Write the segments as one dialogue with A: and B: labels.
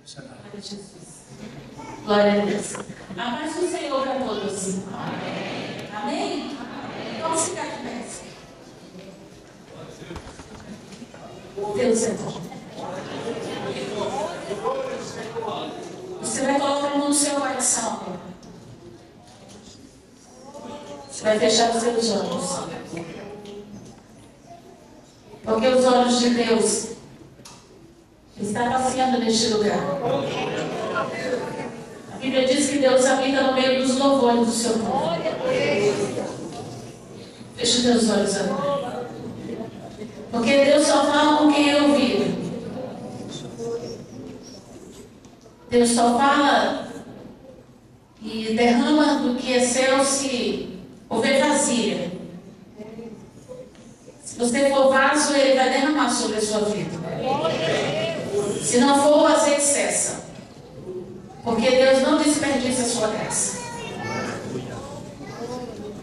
A: Glória a Jesus. Glória a Deus. A paz do Senhor para todos. Amém. Amém? Vamos ficar de pé. Deus é bom. Você vai colocar a mão no seu coração. Você vai fechar os seus olhos. Porque os olhos de Deus estão passeando neste lugar. A Bíblia diz que Deus habita no meio dos louvores do seu povo. Feche os teus olhos agora. Porque Deus só fala com quem é ouvido. Deus só fala e derrama do que é céu se houver vasilha. Se você for vaso, Ele vai derramar sobre a sua vida. Se não for, o azeite cessa. Porque Deus não desperdiça a sua graça.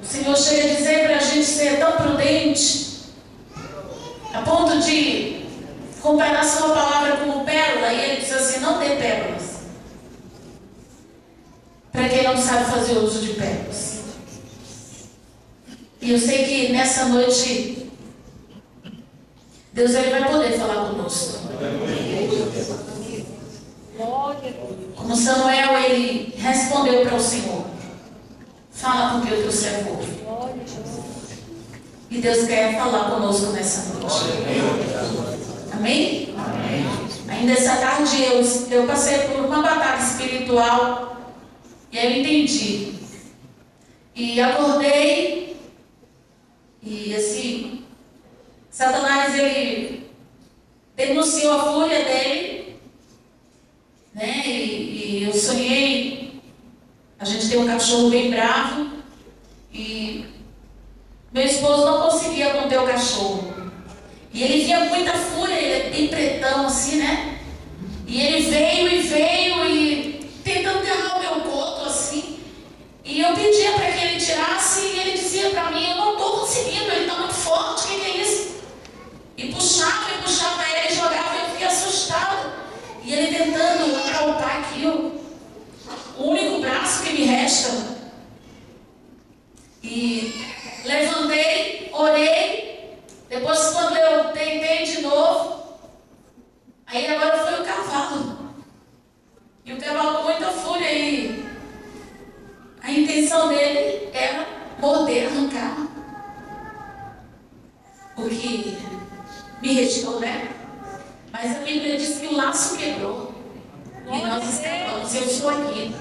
A: O Senhor chega a dizer para a gente ser tão prudente, a ponto de comparar sua palavra com pérola, e Ele diz assim: não dê pérolas para quem não sabe fazer uso de pérolas. E eu sei que nessa noite Deus ele vai poder falar conosco. Como Samuel, ele respondeu para o Senhor: fala porque o teu servo ouve. E Deus quer falar conosco nessa noite. Amém? Amém. Ainda essa tarde eu passei por uma batalha espiritual. E aí eu entendi. E acordei. E assim, Satanás, ele denunciou a fúria dele, né? E eu sonhei. A gente tem um cachorro bem bravo. E meu esposo não conseguia conter o cachorro. E ele vinha com muita fúria, ele é bem pretão assim, né? E ele veio e tentando derramar o meu coto assim. E eu pedia para que ele tirasse e ele dizia para mim: eu não estou conseguindo, ele está muito forte, o que é isso? E puxava ele, jogava, e eu fiquei assustada. E ele tentando acalpar aqui o único braço que me resta. E levantei, orei. Depois, quando eu tentei de novo, aí agora foi o cavalo. E o cavalo com muita fúria. E a intenção dele era morder, arrancar o que me restou, né? Mas a Bíblia diz que o laço quebrou. E nós escapamos. Eu estou aqui.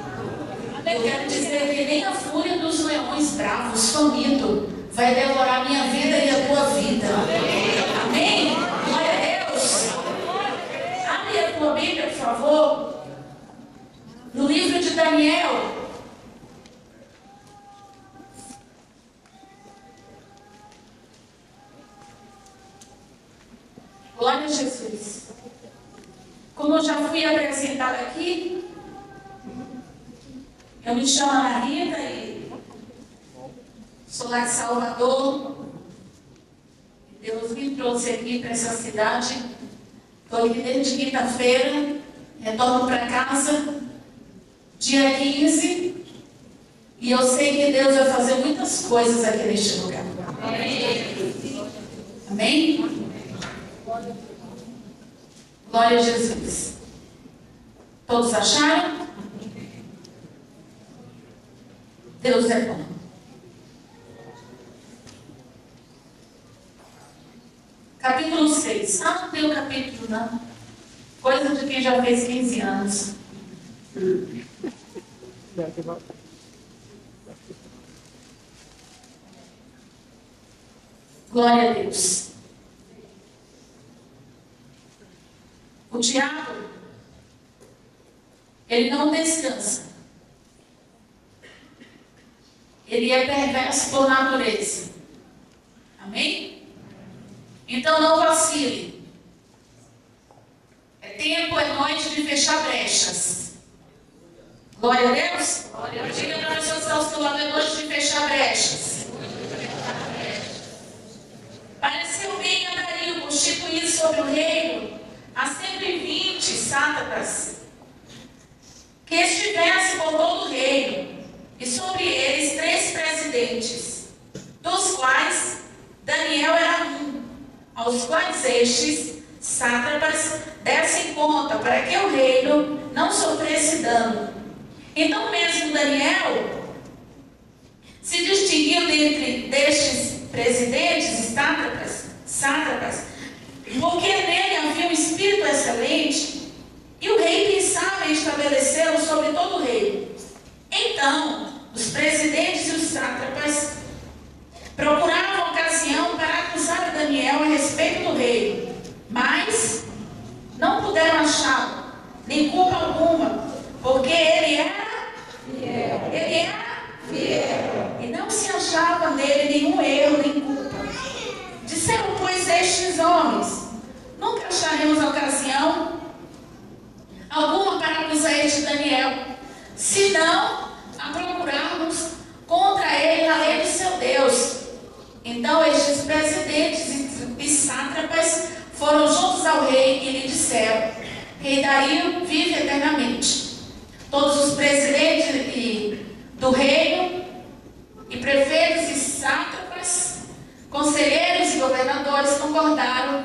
A: Eu quero dizer que nem a fúria dos leões bravos, famintos, vai devorar a minha vida e a tua vida. Amém? Glória a Deus. Abre a tua Bíblia, por favor. No livro de Daniel. Glória a Jesus. Como eu já fui apresentada aqui, eu me chamo Ana Rita e sou lá de Salvador. Deus me trouxe aqui para essa cidade. Estou aqui desde quinta-feira, retorno para casa dia 15. E eu sei que Deus vai fazer muitas coisas aqui neste lugar. Amém? Amém? Glória a Jesus. Todos acharam? Deus é bom. Capítulo 6. Ah, não tem o capítulo, não. Coisa de quem já fez 15 anos. Glória a Deus. O diabo, ele não descansa. Ele é perverso por natureza. Amém? Então não vacile. É tempo, é noite de fechar brechas. Glória a Deus. Diga para a pessoa que está ao seu lado: é noite de fechar brechas. Pareceu bem a Dario constituir sobre o reino a 120 sátrapas e sobre eles 3 presidentes, dos quais Daniel era um, aos quais estes sátrapas dessem conta, para que o reino não sofresse dano. Então mesmo Daniel se distinguiu dentre destes presidentes, sátrapas, porque nele havia um espírito excelente, e o rei pensava em estabelecê-lo sobre todo o reino. Então, os presidentes e os sátrapas procuravam ocasião para acusar a Daniel a respeito do reino, mas não puderam achá-lo, nem culpa alguma, porque ele era fiel, e não se achava nele nenhum erro nem culpa. Disseram, pois, estes homens: nunca acharemos ocasião alguma para acusar este Daniel, senão a procurarmos contra ele na lei do seu Deus. Então estes presidentes e sátrapas foram juntos ao rei e lhe disseram: Rei Dario vive eternamente. Todos os presidentes do reino, e prefeitos e sátrapas, conselheiros e governadores concordaram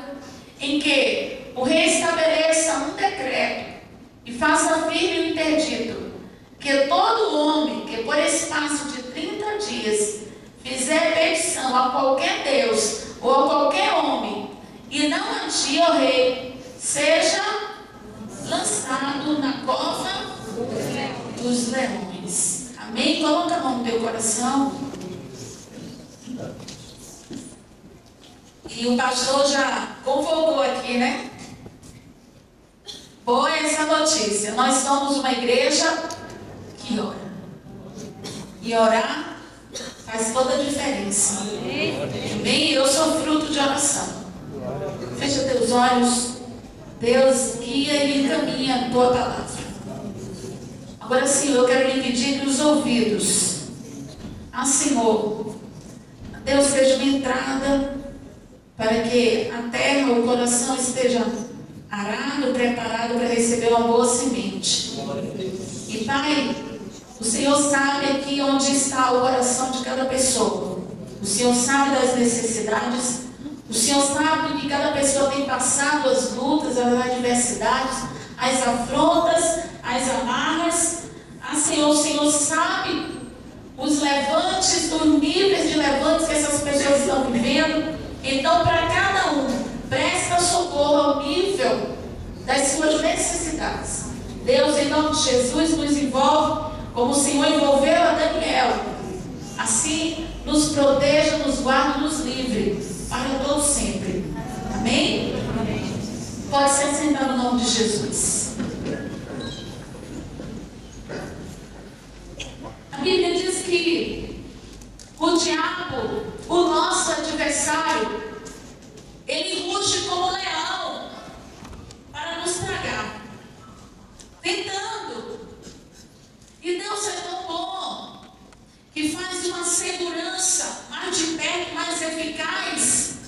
A: em que o rei estabeleça um decreto e faça firme o interdito, que todo homem que por espaço de 30 dias fizer petição a qualquer Deus ou a qualquer homem e não ante o rei, seja lançado na cova dos leões. Amém? Coloca a mão no teu coração. E o pastor já convocou aqui, né? Boa essa notícia. Nós somos uma igreja que ora. E orar faz toda a diferença. Amém? Eu sou fruto de oração. Fecha teus olhos. Deus guia e encaminha a tua palavra. Agora, Senhor, eu quero lhe pedir que os ouvidos, Senhor, Deus, seja uma entrada para que a terra, o coração esteja arado, preparado para receber uma boa semente. E Pai, o Senhor sabe aqui onde está o coração de cada pessoa. O Senhor sabe das necessidades. O Senhor sabe que cada pessoa tem passado as lutas, as adversidades, as afrontas, as amarras. Senhor, o Senhor sabe os levantes, os níveis de levantes que essas pessoas estão vivendo. Então, para cada um, presta socorro ao nível das suas necessidades. Deus, em nome de Jesus, nos envolve como o Senhor envolveu a Daniel. Assim, nos proteja, nos guarde, nos livre para todo sempre. Amém? Amém. Pode se assentar no nome de Jesus. A Bíblia diz que o diabo, o nosso adversário, ele ruge como leão para nos tragar, tentando. E Deus é tão bom que faz uma segurança mais de perto, mais eficaz,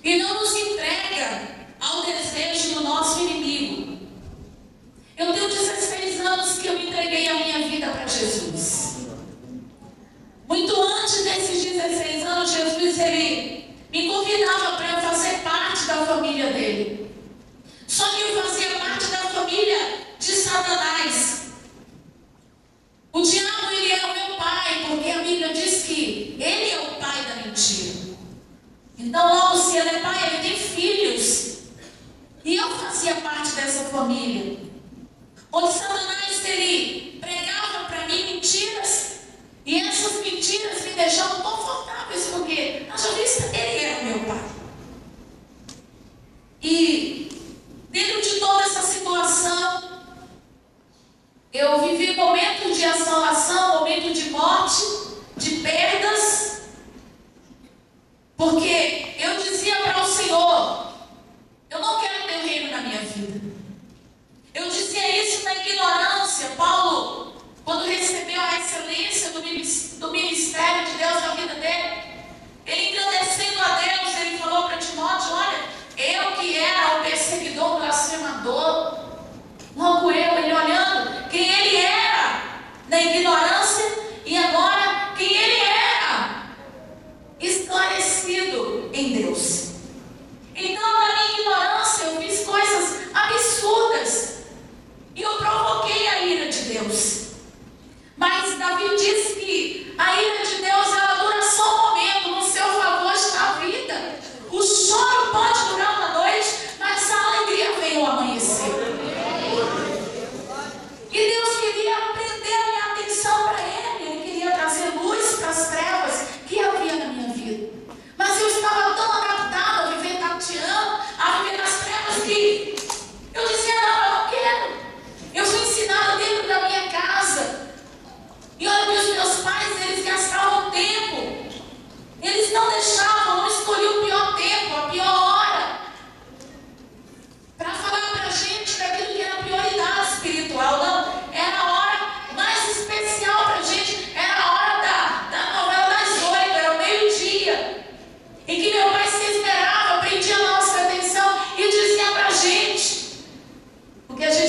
A: e não nos entrega ao desejo do nosso inimigo. Eu tenho 16 anos que eu entreguei a minha vida para Jesus. Muito antes desses 16 anos, Jesus, ele me convidava para eu fazer parte da família dele. Só que eu fazia parte da família de Satanás. O diabo, ele é o meu pai, porque a Bíblia diz que ele é o pai da mentira. Então, logo, se ele é pai, ele tem filhos. E eu fazia parte dessa família, onde Satanás, ele pregava para mim mentiras. E essas mentiras me deixavam confortáveis, porque, haja vista, ele era o meu pai. E dentro de toda essa situação, eu vivi momentos de assolação, momentos de morte, de perdas, porque eu dizia para o Senhor: eu não quero teu reino na minha vida. Eu dizia isso na ignorância. Paulo, quando recebeu a excelência do ministério de Deus na vida dele, ele engrandecendo a Deus, ele falou para Timóteo: olha, eu que era o perseguidor, o blasfemador, logo eu, ele olhando quem ele era na ignorância,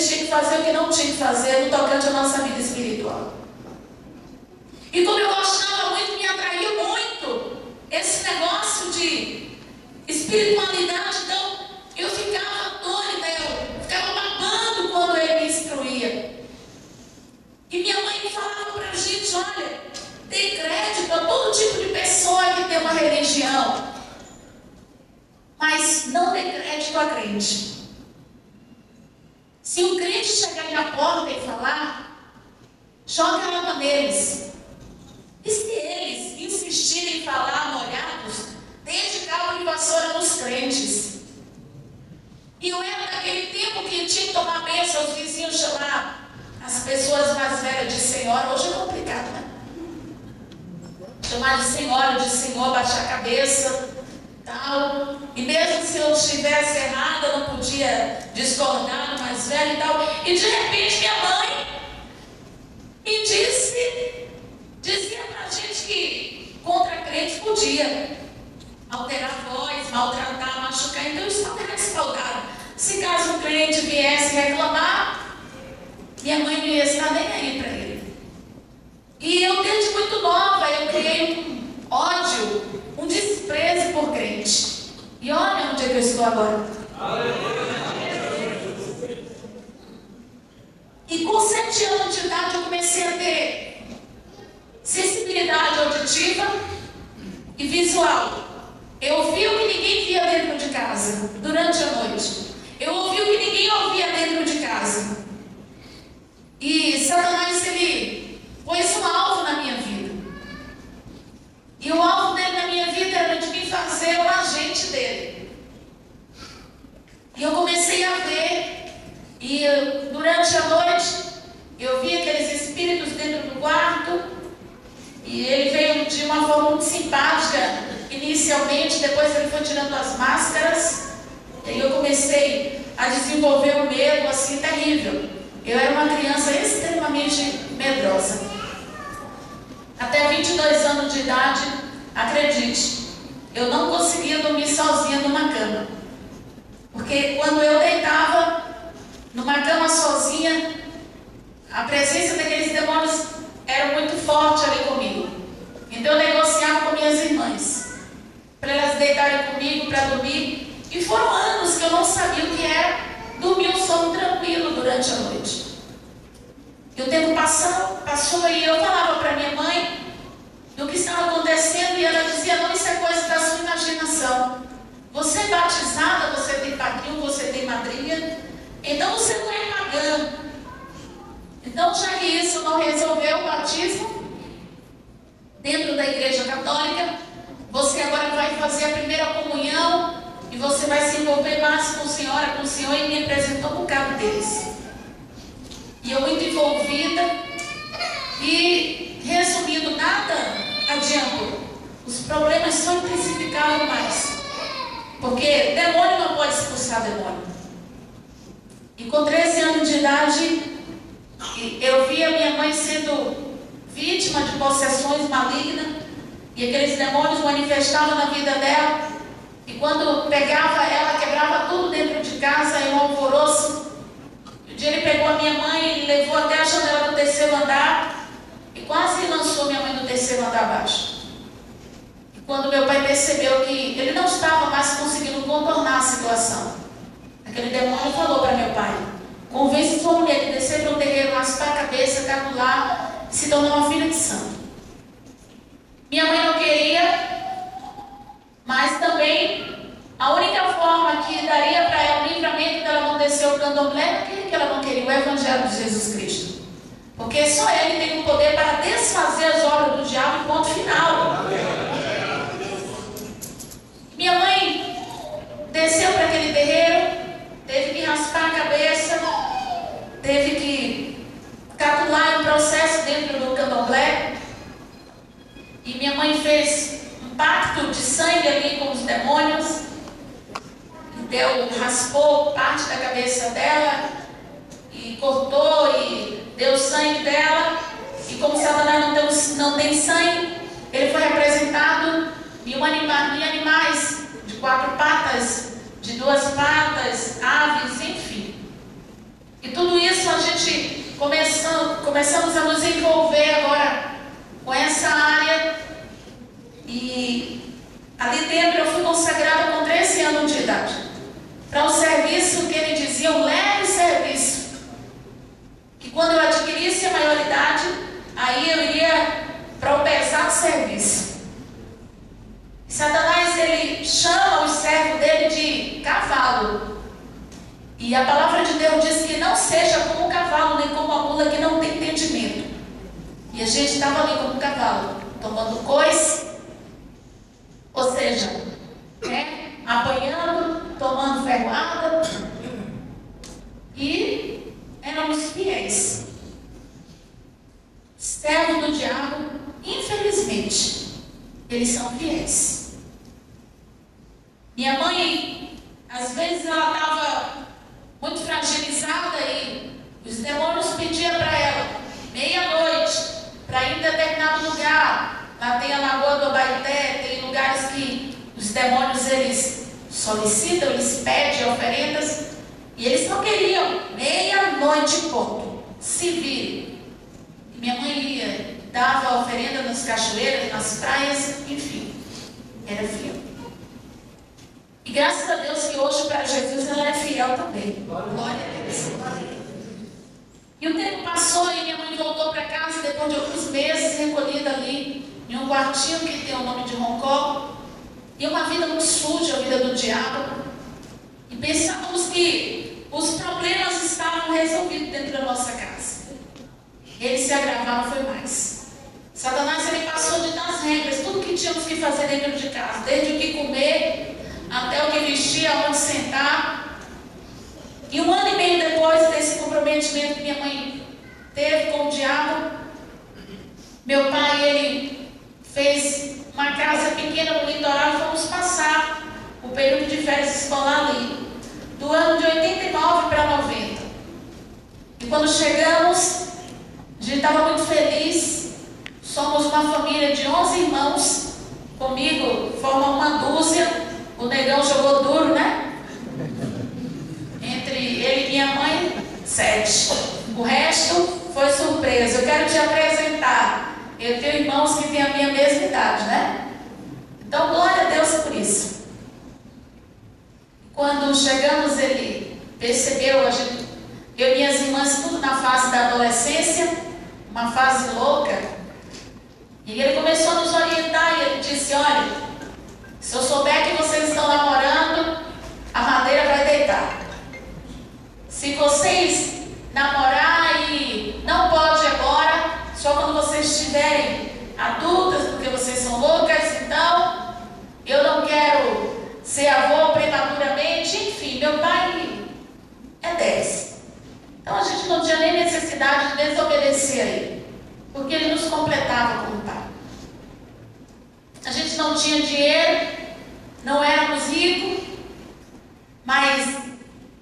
A: gente tinha que fazer, o que não tinha que fazer no tocante à nossa vida espiritual. E como eu gostava muito, me atraía muito esse negócio de espiritualidade, então eu ficava atônita, eu ficava babando quando ele me instruía. E minha mãe me falava para a gente: olha, dê crédito a todo tipo de pessoa que tem uma religião, mas não dê crédito a crente. Se um crente chegar na porta e falar, joga água neles. E se eles insistirem em falar molhados, desde cabo de vassoura nos crentes. E eu era daquele tempo que tinha que tomar bênção, os vizinhos chamavam as pessoas mais velhas de senhora. Hoje é complicado, né? Chamar de senhora, baixar a cabeça, tal. E mesmo se eu estivesse errada, eu não podia discordar do mais velho e tal. E de repente minha mãe me dizia pra gente que contra crente podia alterar a voz, maltratar, machucar. Então eu estava respaldada. Se caso um crente viesse reclamar, minha mãe não ia estar nem aí para ele. E eu, desde muito nova, eu criei um ódio, um desprezo por crente. E olha onde é que eu estou agora. E com 7 anos de idade eu comecei a ter sensibilidade auditiva e visual. Eu ouvi o que ninguém via dentro de casa, durante a noite. Eu ouvi o que ninguém ouvia dentro de casa. E Satanás, ele pôs um alvo na minha vida. E o alvo dele na minha vida era de me fazer o agente dele. E eu comecei a ver. E durante a noite, eu vi aqueles espíritos dentro do quarto. E ele veio de uma forma muito simpática inicialmente, depois ele foi tirando as máscaras. E aí eu comecei a desenvolver um medo assim terrível. Eu era uma criança extremamente medrosa. Até 22 anos de idade, acredite, eu não conseguia dormir sozinha numa cama. Porque quando eu deitava numa cama sozinha, a presença daqueles demônios era muito forte ali comigo. Então eu negociava com minhas irmãs para elas deitarem comigo para dormir. E foram anos que eu não sabia o que era dormir um sono tranquilo durante a noite. E o tempo passou e eu falava para minha mãe do que estava acontecendo e ela dizia: não, isso é coisa da sua imaginação. Você é batizada, você tem padrinho, você tem madrinha, então você não é pagã. Então, já que isso não resolveu o batismo dentro da igreja católica, você agora vai fazer a primeira comunhão e você vai se envolver mais com o Senhor, e me apresentou um bocado deles. E eu muito envolvida, e resumindo, nada adiantou. Os problemas só intensificavam mais. Porque demônio não pode expulsar demônio. E com 13 anos de idade, eu vi a minha mãe sendo vítima de possessões malignas. E aqueles demônios manifestavam na vida dela. E quando pegava ela, quebrava tudo dentro de casa, em um alvoroço. Um dia ele pegou a minha mãe e levou até a janela do 3º andar e quase lançou minha mãe do 3º andar abaixo. E quando meu pai percebeu que ele não estava mais conseguindo contornar a situação, aquele demônio falou para meu pai: convence sua mulher que descer para o terreiro, raspar a cabeça, capular, se tornar uma filha de santo. Minha mãe não queria, mas também a única forma que daria para ela o livramento dela não descer o candomblé, que ela não queria o Evangelho de Jesus Cristo. Porque só Ele tem o poder para desfazer as obras do diabo e ponto final. Minha mãe desceu para aquele terreiro, teve que raspar a cabeça, teve que calcular o processo dentro do candomblé. E minha mãe fez um pacto de sangue ali com os demônios. Raspou parte da cabeça dela e cortou e deu sangue dela. E como Satanás não tem sangue, ele foi representado em animais de 4 patas, de 2 patas, aves, enfim. E tudo começamos a nos envolver agora com essa área. E ali dentro eu fui consagrada com 13 anos de idade para um serviço que ele dizia, um leve serviço, que quando eu adquirisse a maioridade, aí eu iria para o pesado serviço. Satanás, ele chama o servo dele de cavalo. E a palavra de Deus diz que não seja como um cavalo, nem como uma mula que não tem entendimento. E a gente estava ali como um cavalo, tomando coice, ou seja, apanhando, tomando ferroada, e éramos fiéis. Servo do diabo, infelizmente, eles são fiéis. Minha mãe, às vezes ela estava muito fragilizada e os demônios pediam para ela, meia-noite, para ir em determinado lugar. Lá tem a Lagoa do Abaeté, tem lugares que os demônios, eles solicitam, eles pedem oferendas, e eles não queriam, meia-noite ponto, se virem. E minha mãe ia, dava oferenda nas cachoeiras, nas praias, enfim, era fiel. E graças a Deus que hoje para Jesus ela é fiel também. Glória a Deus. E o tempo passou e minha mãe voltou para casa depois de alguns meses recolhida ali em um quartinho que tem o nome de Roncó. E uma vida muito suja, a vida do diabo. E pensávamos que os problemas estavam resolvidos dentro da nossa casa. Eles se agravaram, foi mais. Satanás, ele passou de dar as regras, tudo que tínhamos que fazer dentro de casa, desde o que comer até o que vestir, aonde sentar. E 1 ano e meio depois desse comprometimento que minha mãe teve com o diabo, meu pai, ele fez uma casa pequena no litoral e fomos passar o período de férias escolar ali, do ano de 89 para 90. E quando chegamos, a gente estava muito feliz. Somos uma família de 11 irmãos, comigo forma uma dúzia. O negão jogou duro, né? Entre ele e minha mãe, 7. O resto foi surpresa. Eu quero te apresentar. Eu tenho irmãos que têm a minha mesma idade, né? Então, glória a Deus por isso. Quando chegamos, ele percebeu, eu e minhas irmãs, tudo na fase da adolescência, uma fase louca. E ele começou a nos orientar e ele disse, olha, se eu souber que vocês estão namorando, a madeira vai deitar. Se vocês namorar e não pode agora, só quando vocês estiverem adultas, porque vocês são loucas, então eu não quero ser avô prematuramente. Enfim, meu pai é 10. Então a gente não tinha nem necessidade de desobedecer a ele, porque ele nos completava como pai. A gente não tinha dinheiro, não éramos ricos, mas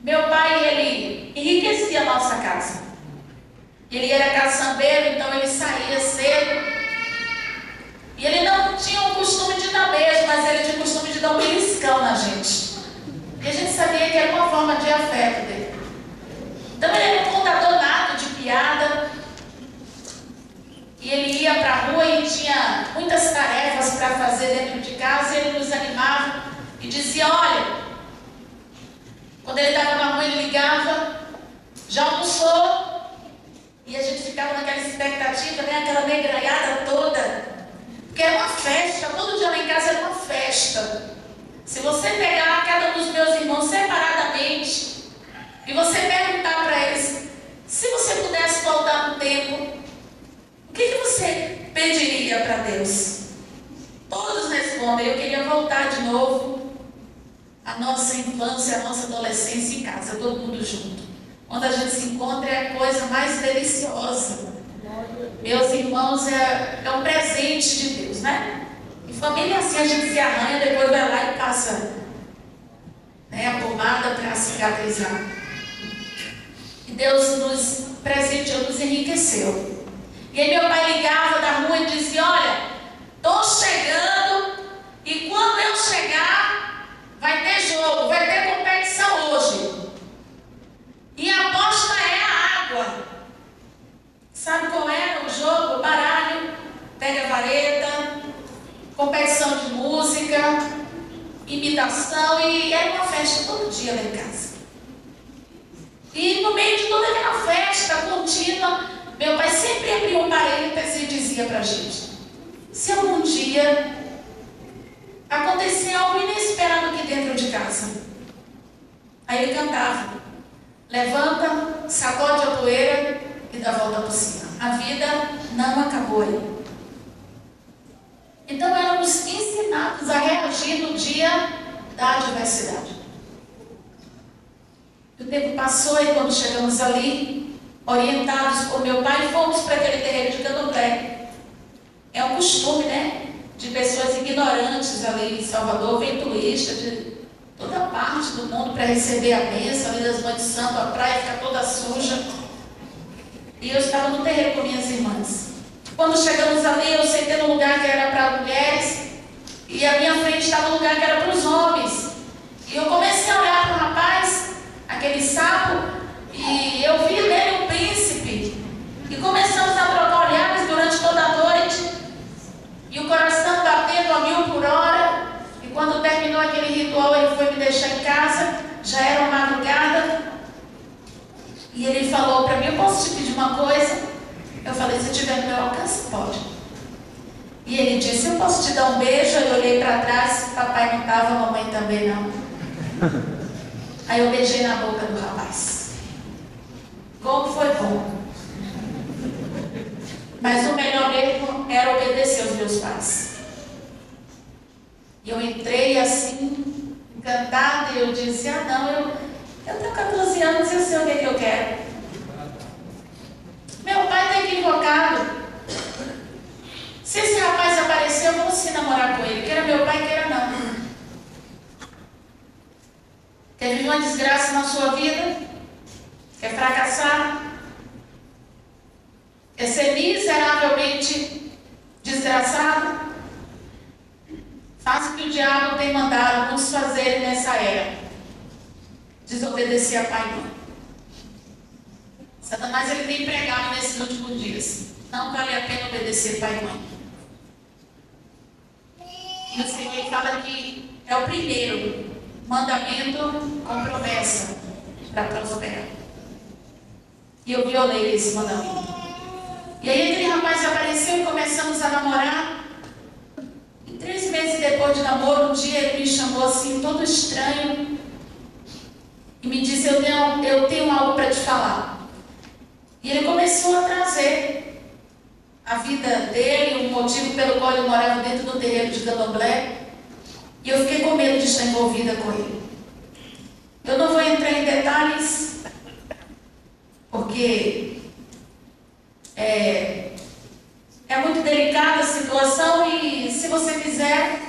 A: meu pai, ele enriquecia a nossa casa. Ele era caçambeiro, então ele saía cedo. E ele não tinha o costume de dar beijo, mas ele tinha o costume de dar um beliscão na gente. E a gente sabia que era uma forma de afeto dele. Então ele era um contador nato de piada. E ele ia para a rua e tinha muitas tarefas para fazer dentro de casa, e ele nos animava e dizia, olha, quando ele estava na rua ele ligava, já almoçou? E a gente ficava naquela expectativa, né? Aquela negranhada toda, porque era uma festa, todo dia lá em casa era uma festa. Se você pegar cada um dos meus irmãos separadamente e você perguntar para eles, se você pudesse voltar no tempo, o que você pediria para Deus? Todos respondem, eu queria voltar de novo a nossa infância, a nossa adolescência em casa, todo mundo junto. Quando a gente se encontra é a coisa mais deliciosa. Meus irmãos, é um presente de Deus, né? Em família assim a gente se arranha, depois vai lá e passa, né, a pomada para cicatrizar. E Deus nos presenteou, nos enriqueceu. E aí meu pai ligava da rua e dizia, olha, estou chegando e quando eu chegar vai ter jogo, vai ter competição hoje. E a aposta é a água. Sabe competição de música, imitação, e era uma festa todo dia lá em casa. E no meio de toda aquela festa contínua, meu pai sempre abria um parênteses e dizia pra gente: se algum dia acontecer algo inesperado aqui dentro de casa. Aí ele cantava: levanta, sacode a poeira e dá a volta por cima. A vida não acabou aí. Então éramos ensinados a reagir no dia da adversidade. O tempo passou e quando chegamos ali, orientados por meu pai, fomos para aquele terreiro de Candomblé. É um costume, né? De pessoas ignorantes ali em Salvador, vem turista de toda parte do mundo para receber a bênção ali das mães de santo, a praia fica toda suja. E eu estava no terreiro com minhas irmãs. Quando chegamos ali, eu sentei no lugar que era para mulheres e à minha frente estava um lugar que era para os homens. E eu comecei a olhar para o rapaz, aquele sapo, e eu vi nele um príncipe. E começamos a trocar olhares durante toda a noite. E o coração batendo a 1000 por hora. E quando terminou aquele ritual, ele foi me deixar em casa. Já era uma madrugada. E ele falou para mim: eu posso te pedir uma coisa? Eu falei: se tiver no meu alcance, pode. E ele disse: eu posso te dar um beijo? Eu olhei para trás, papai não estava, mamãe também não. Aí eu beijei na boca do rapaz. Como foi bom. Mas o melhor mesmo era obedecer aos meus pais. E eu entrei assim, encantada, e eu disse: ah não, eu tenho 14 anos e eu sei o que eu quero. Meu pai está equivocado. Se esse rapaz aparecer, eu vou sim namorar com ele. Queira meu pai, queira não. Quer viver uma desgraça na sua vida? Quer fracassar? Quer ser miseravelmente desgraçado? Faça o que o diabo tem mandado muitos fazerem nessa era: desobedecer a pai e mãe. Satanás ele tem pregado nesses últimos dias: não vale a pena obedecer pai e mãe. E o Senhor ele fala que é o primeiro mandamento com promessa para prosperar. E eu violei esse mandamento. E aí aquele rapaz apareceu e começamos a namorar. E 3 meses depois de namoro, um dia ele me chamou assim, todo estranho, e me disse: eu tenho algo para te falar. E ele começou a trazer a vida dele, o motivo pelo qual ele morava dentro do terreiro de Candomblé. E eu fiquei com medo de estar envolvida com ele. Eu não vou entrar em detalhes, porque é muito delicada a situação, e se você quiser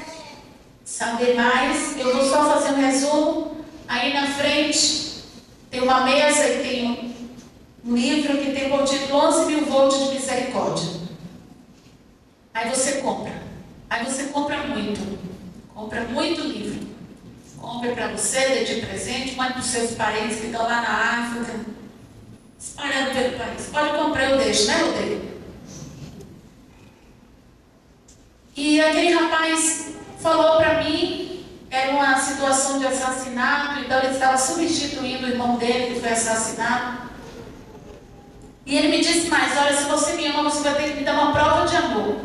A: saber mais, eu vou só fazer um resumo. Aí na frente tem uma mesa e tem um livro que tem por título 11.000 volts de misericórdia. Aí você compra. Aí você compra muito. Compra muito livro. Compra para você, dê de presente, mande para os seus parentes que estão lá na África, espalhando pelo país. Pode comprar, eu deixo, né, Rodrigo? E aquele rapaz falou para mim, era uma situação de assassinato, então ele estava substituindo o irmão dele que foi assassinado. E ele me disse mais: olha, se você me ama, você vai ter que me dar uma prova de amor.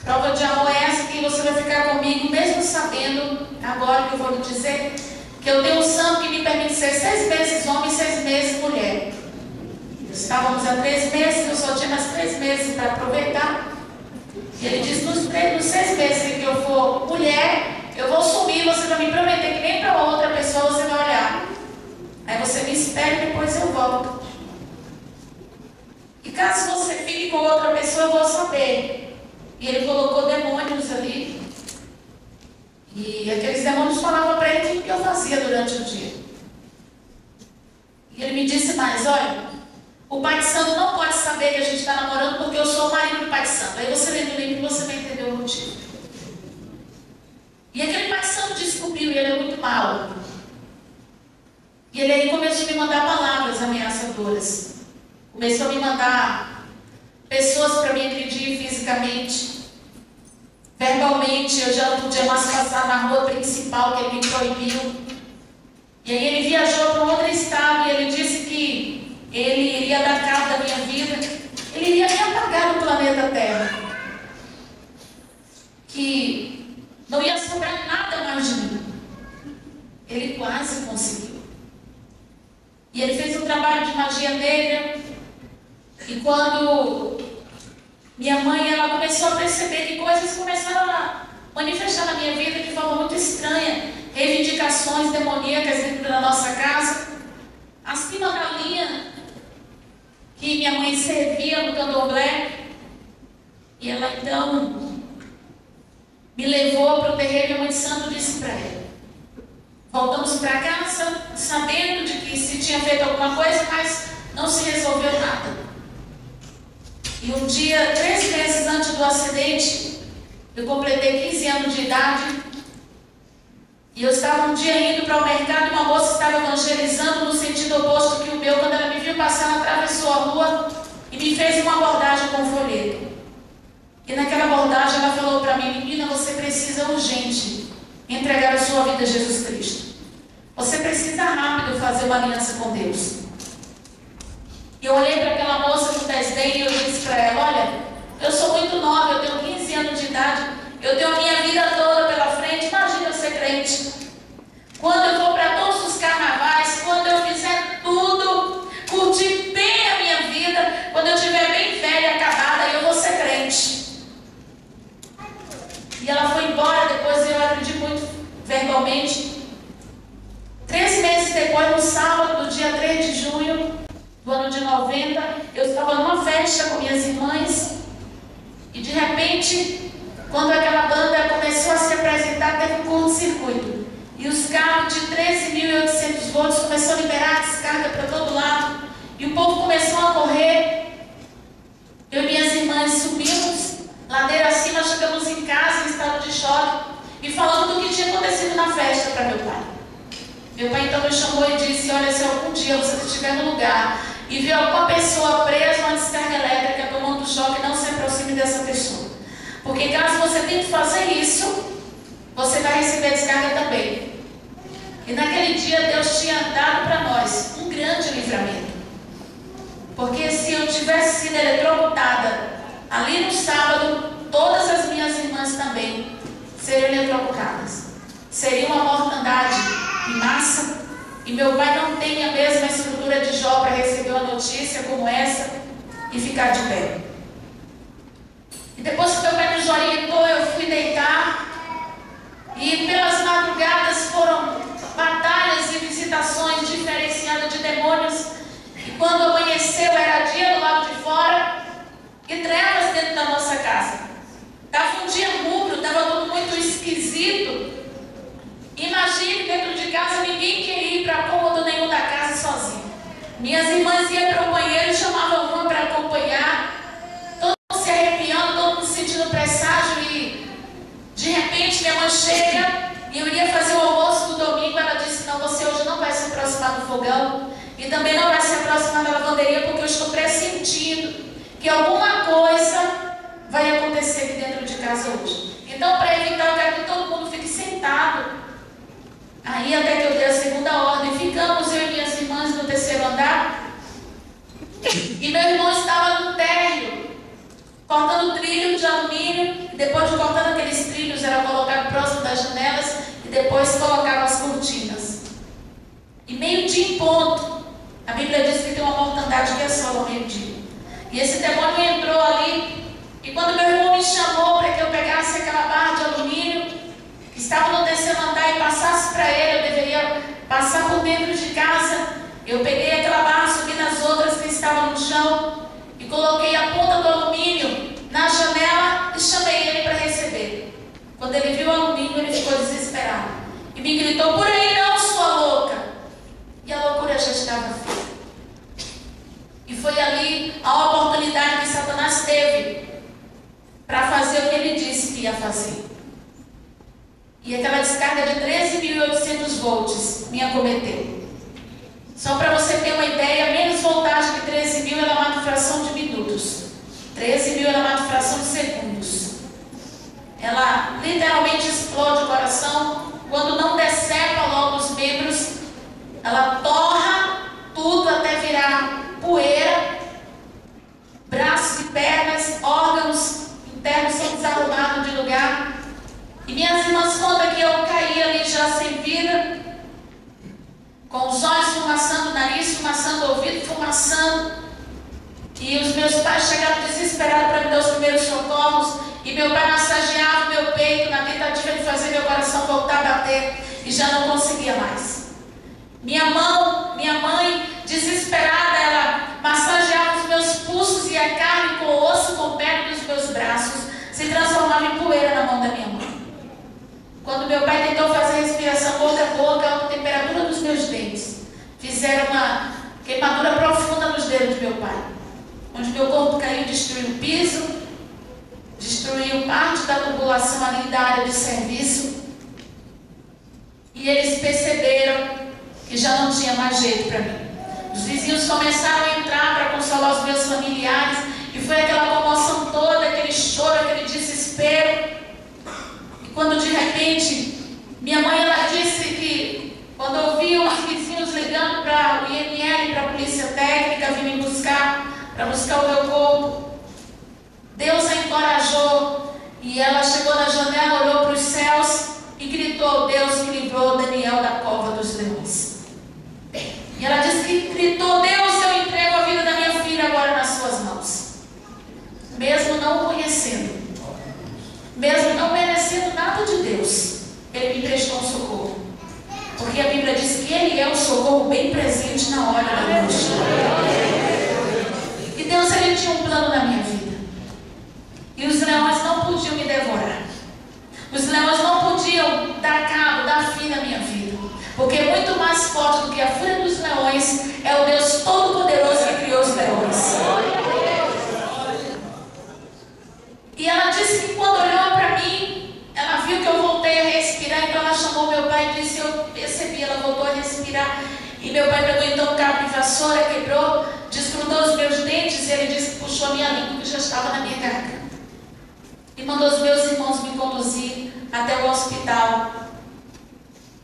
A: Prova de amor é essa que você vai ficar comigo, mesmo sabendo, agora que eu vou lhe dizer, que eu tenho um santo que me permite ser 6 meses homem e 6 meses mulher. Estávamos há 3 meses, eu só tinha mais 3 meses para aproveitar. E ele disse: nos 6 meses que eu for mulher, eu vou sumir, você vai me prometer que nem para outra pessoa você vai olhar. Aí você me espera e depois eu volto. E caso você fique com outra pessoa, eu vou saber. E ele colocou demônios ali. E aqueles demônios falavam para ele o que eu fazia durante o dia. E ele me disse mais: olha, o pai de santo não pode saber que a gente está namorando, porque eu sou o marido do pai de santo. Aí você lê no livro e você vai entender o motivo. E aquele pai de santo descobriu, e ele é muito mau. E ele aí começou a me mandar palavras ameaçadoras. Começou a me mandar pessoas para me agredir fisicamente. Verbalmente, eu já não podia mais passar na rua principal, que ele me proibiu. E aí ele viajou para um outro estado e ele disse que ele iria dar cabo da minha vida. Ele iria me apagar do planeta Terra. Que não ia sobrar nada mais de mim. Ele quase conseguiu. E ele fez um trabalho de magia negra. E quando minha mãe ela começou a perceber que coisas começaram a manifestar na minha vida de forma muito estranha, reivindicações demoníacas dentro da nossa casa, acima da linha que minha mãe servia no candomblé, e ela então me levou para o terreiro e a mãe de santo disse para ela: voltamos para casa sabendo de que se tinha feito alguma coisa, mas não se resolveu nada. E um dia, 3 meses antes do acidente, eu completei 15 anos de idade. E eu estava um dia indo para o mercado e uma moça estava evangelizando no sentido oposto que o meu. Quando ela me viu passar, ela atravessou a rua e me fez uma abordagem com folheto. E naquela abordagem ela falou para mim: menina, você precisa urgente entregar a sua vida a Jesus Cristo. Você precisa rápido fazer uma aliança com Deus. E eu olhei para aquela moça com desdém e eu disse para ela: olha, eu sou muito nova, eu tenho 15 anos de idade, eu tenho a minha vida toda pela frente, imagina eu ser crente. Quando eu for para todos os carnavais, quando eu fizer tudo, curtir bem a minha vida, quando eu estiver bem velha, acabada, eu vou ser crente. E ela foi embora, depois eu aprendi muito verbalmente. 3 meses depois, no sábado, do dia 3 de junho do ano de 90, eu estava numa festa com minhas irmãs e de repente, quando aquela banda começou a se apresentar, teve um curto-circuito e os carros de 13.800 volts começaram a liberar descarga para todo lado e o povo começou a correr. Eu e minhas irmãs subimos ladeira acima, chegamos em casa em estado de choque e falando do que tinha acontecido na festa para meu pai. Meu pai então me chamou e disse: olha, se algum dia você estiver no lugar e ver alguma pessoa presa numa descarga elétrica tomando choque, não se aproxime dessa pessoa. Porque caso você tente fazer isso, você vai receber descarga também. E naquele dia Deus tinha dado para nós um grande livramento. Porque se eu tivesse sido eletrocutada ali no sábado, todas as minhas irmãs também seriam eletrocutadas. Seria uma mortandade em massa. E meu pai não tem a mesma estrutura de Jó para receber uma notícia como essa e ficar de pé. E depois que meu pai nos orientou, eu fui deitar. E pelas madrugadas foram batalhas e visitações diferenciadas de demônios. E quando amanheceu, era dia do lado de fora e trevas dentro da nossa casa. Estava um dia rubro, estava tudo muito esquisito. Imagine, dentro de casa ninguém queria ir para cômodo nenhum da casa sozinho. Minhas irmãs iam para o banheiro e chamavam uma para acompanhar. Todo mundo se arrepiando, todo mundo sentindo presságio. E de repente minha mãe chega e eu iria fazer o almoço do domingo. Ela disse: não, você hoje não vai se aproximar do fogão e também não vai se aproximar da lavanderia, porque eu estou pressentindo que alguma coisa vai acontecer aqui dentro de casa hoje. Então, para evitar, eu quero que todo mundo fique sentado. Aí até que eu dei a segunda ordem, ficamos eu e minhas irmãs no 3º andar. E meu irmão estava no térreo, cortando trilho de alumínio. E depois de cortando aqueles trilhos, era colocado próximo das janelas e depois colocava as cortinas. E meio-dia em ponto, a Bíblia diz que tem uma mortandade que assola ao meio-dia. E esse demônio entrou ali. E quando meu irmão me chamou para que eu pegasse aquela barra de alumínio que estava no 3º andar e passasse para ele, eu deveria passar por dentro de casa. Eu peguei aquela barra, subi nas outras que estavam no chão e coloquei a ponta do alumínio na janela e chamei ele para receber. Quando ele viu o alumínio, ele ficou desesperado e me gritou: por aí não, sua louca! E a loucura já estava feita. E foi ali a oportunidade que Satanás teve para fazer o que ele disse que ia fazer. E aquela descarga de 13.800 volts me acometeu. Só para você ter uma ideia, menos voltagem que 13.000 ela mata em fração de minutos. 13.000 ela mata em fração de segundos. ela literalmente explode o coração. Quando não decepa logo os membros, ela torra tudo até virar poeira. Braços e pernas, órgãos internos são desarrumados de lugar. E minhas irmãs contam que eu caí ali já sem vida, com os olhos fumaçando, o nariz fumaçando, o ouvido fumaçando. E os meus pais chegaram desesperados para me dar os primeiros socorros. E meu pai massageava o meu peito na tentativa de fazer meu coração voltar a bater. E já não conseguia mais. Minha mãe, desesperada, ela massageava os meus pulsos e a carne com o osso, com o pele dos meus braços se transformava em poeira na mão da minha mãe. Quando meu pai tentou fazer respiração boca a boca, a alta temperatura dos meus dentes fizeram uma queimadura profunda nos dedos de meu pai, onde meu corpo caiu, destruiu o piso, destruiu parte da tubulação ali da área de serviço. E eles perceberam que já não tinha mais jeito para mim. Os vizinhos começaram a entrar para consolar os meus familiares, e foi aquela comoção toda, aquele choro, aquele desespero. E quando de repente, minha mãe, ela disse que quando ouviu os vizinhos ligando para o IML, para a polícia técnica, vir me buscar, para buscar o meu corpo, Deus a encorajou, e ela chegou na janela, olhou para os céus e gritou: Deus que livrou Daniel da cova dos leões. E ela disse que gritou: Deus, eu entrego a vida da minha filha agora nas suas mãos. Mesmo não o conhecendo, mesmo não merecendo nada de Deus, Ele me prestou um socorro. Porque a Bíblia diz que Ele é o socorro bem presente na hora da angústia. E Deus, Ele tinha um plano na minha vida. E os leões não podiam me devorar. Os leões não podiam dar cabo, dar fim na minha vida. Porque muito mais forte do que a fúria dos leões é o Deus Todo-Poderoso que criou os leões. E ela disse que quando olhou para mim, ela viu que eu voltei a respirar. Então ela chamou meu pai e disse: eu percebi, ela voltou a respirar. E meu pai pegou então um cabo de vassoura, quebrou, desgrudou os meus dentes. E ele disse que puxou a minha língua, que já estava na minha garganta. E mandou os meus irmãos me conduzir até o hospital.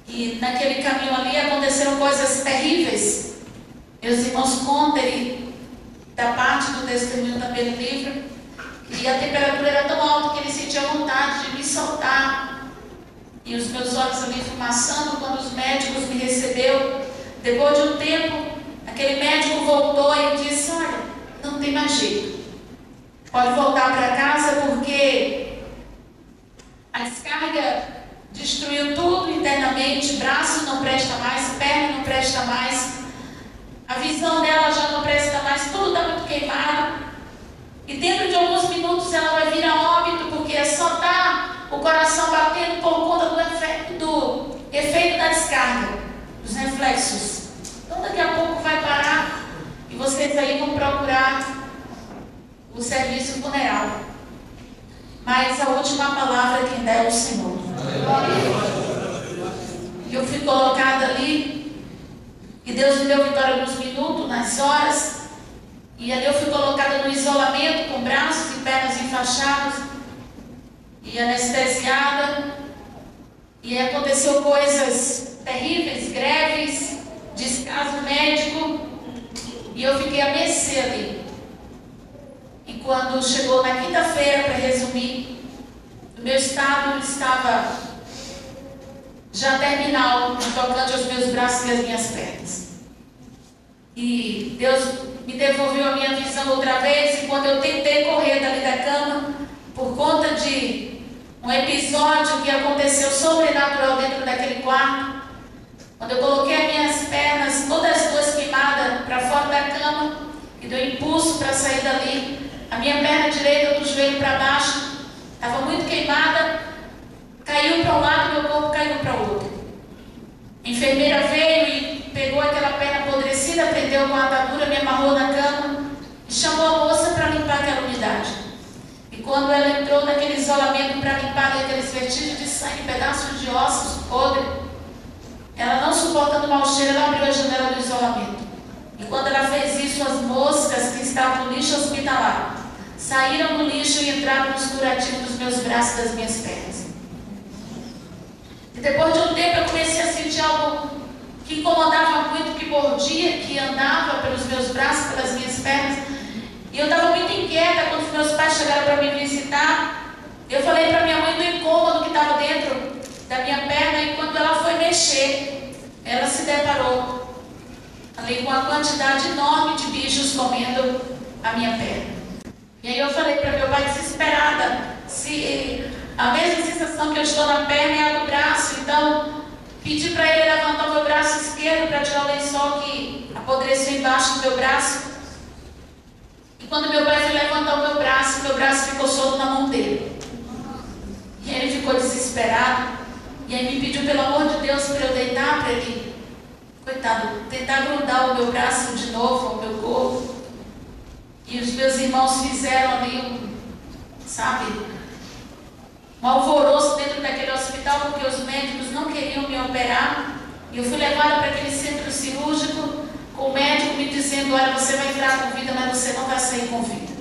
A: E naquele caminho ali aconteceram coisas terríveis. Meus irmãos contam, da parte do testemunho também do livro, e a temperatura era tão alta que ele sentia vontade de me soltar. E os meus olhos ali fumaçando. Quando os médicos me recebeu, depois de um tempo, aquele médico voltou e disse: olha, não tem mais jeito, pode voltar para casa, porque a descarga destruiu tudo internamente. Braço não presta mais, perna não presta mais, a visão dela já não presta mais, tudo está muito queimado. E dentro de alguns minutos ela vai vir a óbito, porque só está o coração batendo por conta do efeito da descarga, dos reflexos. Então daqui a pouco vai parar e vocês aí vão procurar o serviço funeral. Mas a última palavra quem dá é o Senhor. Eu fui colocada ali e Deus me deu vitória nos minutos, nas horas. E ali eu fui colocada no isolamento, com braços e pernas enfaixados e anestesiada. E aconteceu coisas terríveis, greves, descaso médico, e eu fiquei a mercê ali. E quando chegou na quinta-feira, para resumir, o meu estado estava já terminal, no tocante aos meus braços e às minhas pernas. E Deus me devolveu a minha visão outra vez, e quando eu tentei correr dali da cama, por conta de um episódio que aconteceu sobrenatural dentro daquele quarto, quando eu coloquei as minhas pernas, todas as duas queimadas, para fora da cama, e deu impulso para sair dali, a minha perna direita do joelho para baixo estava muito queimada, caiu para um lado, meu corpo caiu para o outro. A enfermeira veio e pegou aquela perna apodrecida, prendeu com a atadura, me amarrou na cama e chamou a moça para limpar aquela umidade. E quando ela entrou naquele isolamento para limpar aqueles vestígios de sangue, pedaços de ossos podres, ela, não suportando o mau cheiro, ela abriu a janela do isolamento. E quando ela fez isso, as moscas que estavam no lixo hospitalar saíram do lixo e entraram nos curativos dos meus braços e das minhas pernas. E depois de um tempo eu comecei a sentir algo que incomodava muito, que mordia, que andava pelos meus braços, pelas minhas pernas. E eu estava muito inquieta quando os meus pais chegaram para me visitar. Eu falei para minha mãe do incômodo que estava dentro da minha perna, e quando ela foi mexer, ela se deparou ali com uma quantidade enorme de bichos comendo a minha perna. E aí eu falei para meu pai, desesperada, se a mesma sensação que eu estou na perna é a do braço, então pedi para ele levantar o meu braço esquerdo para tirar o lençol que apodreceu embaixo do meu braço. E quando meu pai foi levantar o meu braço ficou solto na mão dele. E ele ficou desesperado. E aí me pediu, pelo amor de Deus, para eu deitar para ele, coitado, tentar grudar o meu braço de novo ao meu corpo. E os meus irmãos fizeram ali um alvoroço dentro daquele hospital, porque os médicos não queriam me operar. E eu fui levada para aquele centro cirúrgico, com o médico me dizendo, olha, você vai entrar com vida, mas você não vai sair com vida.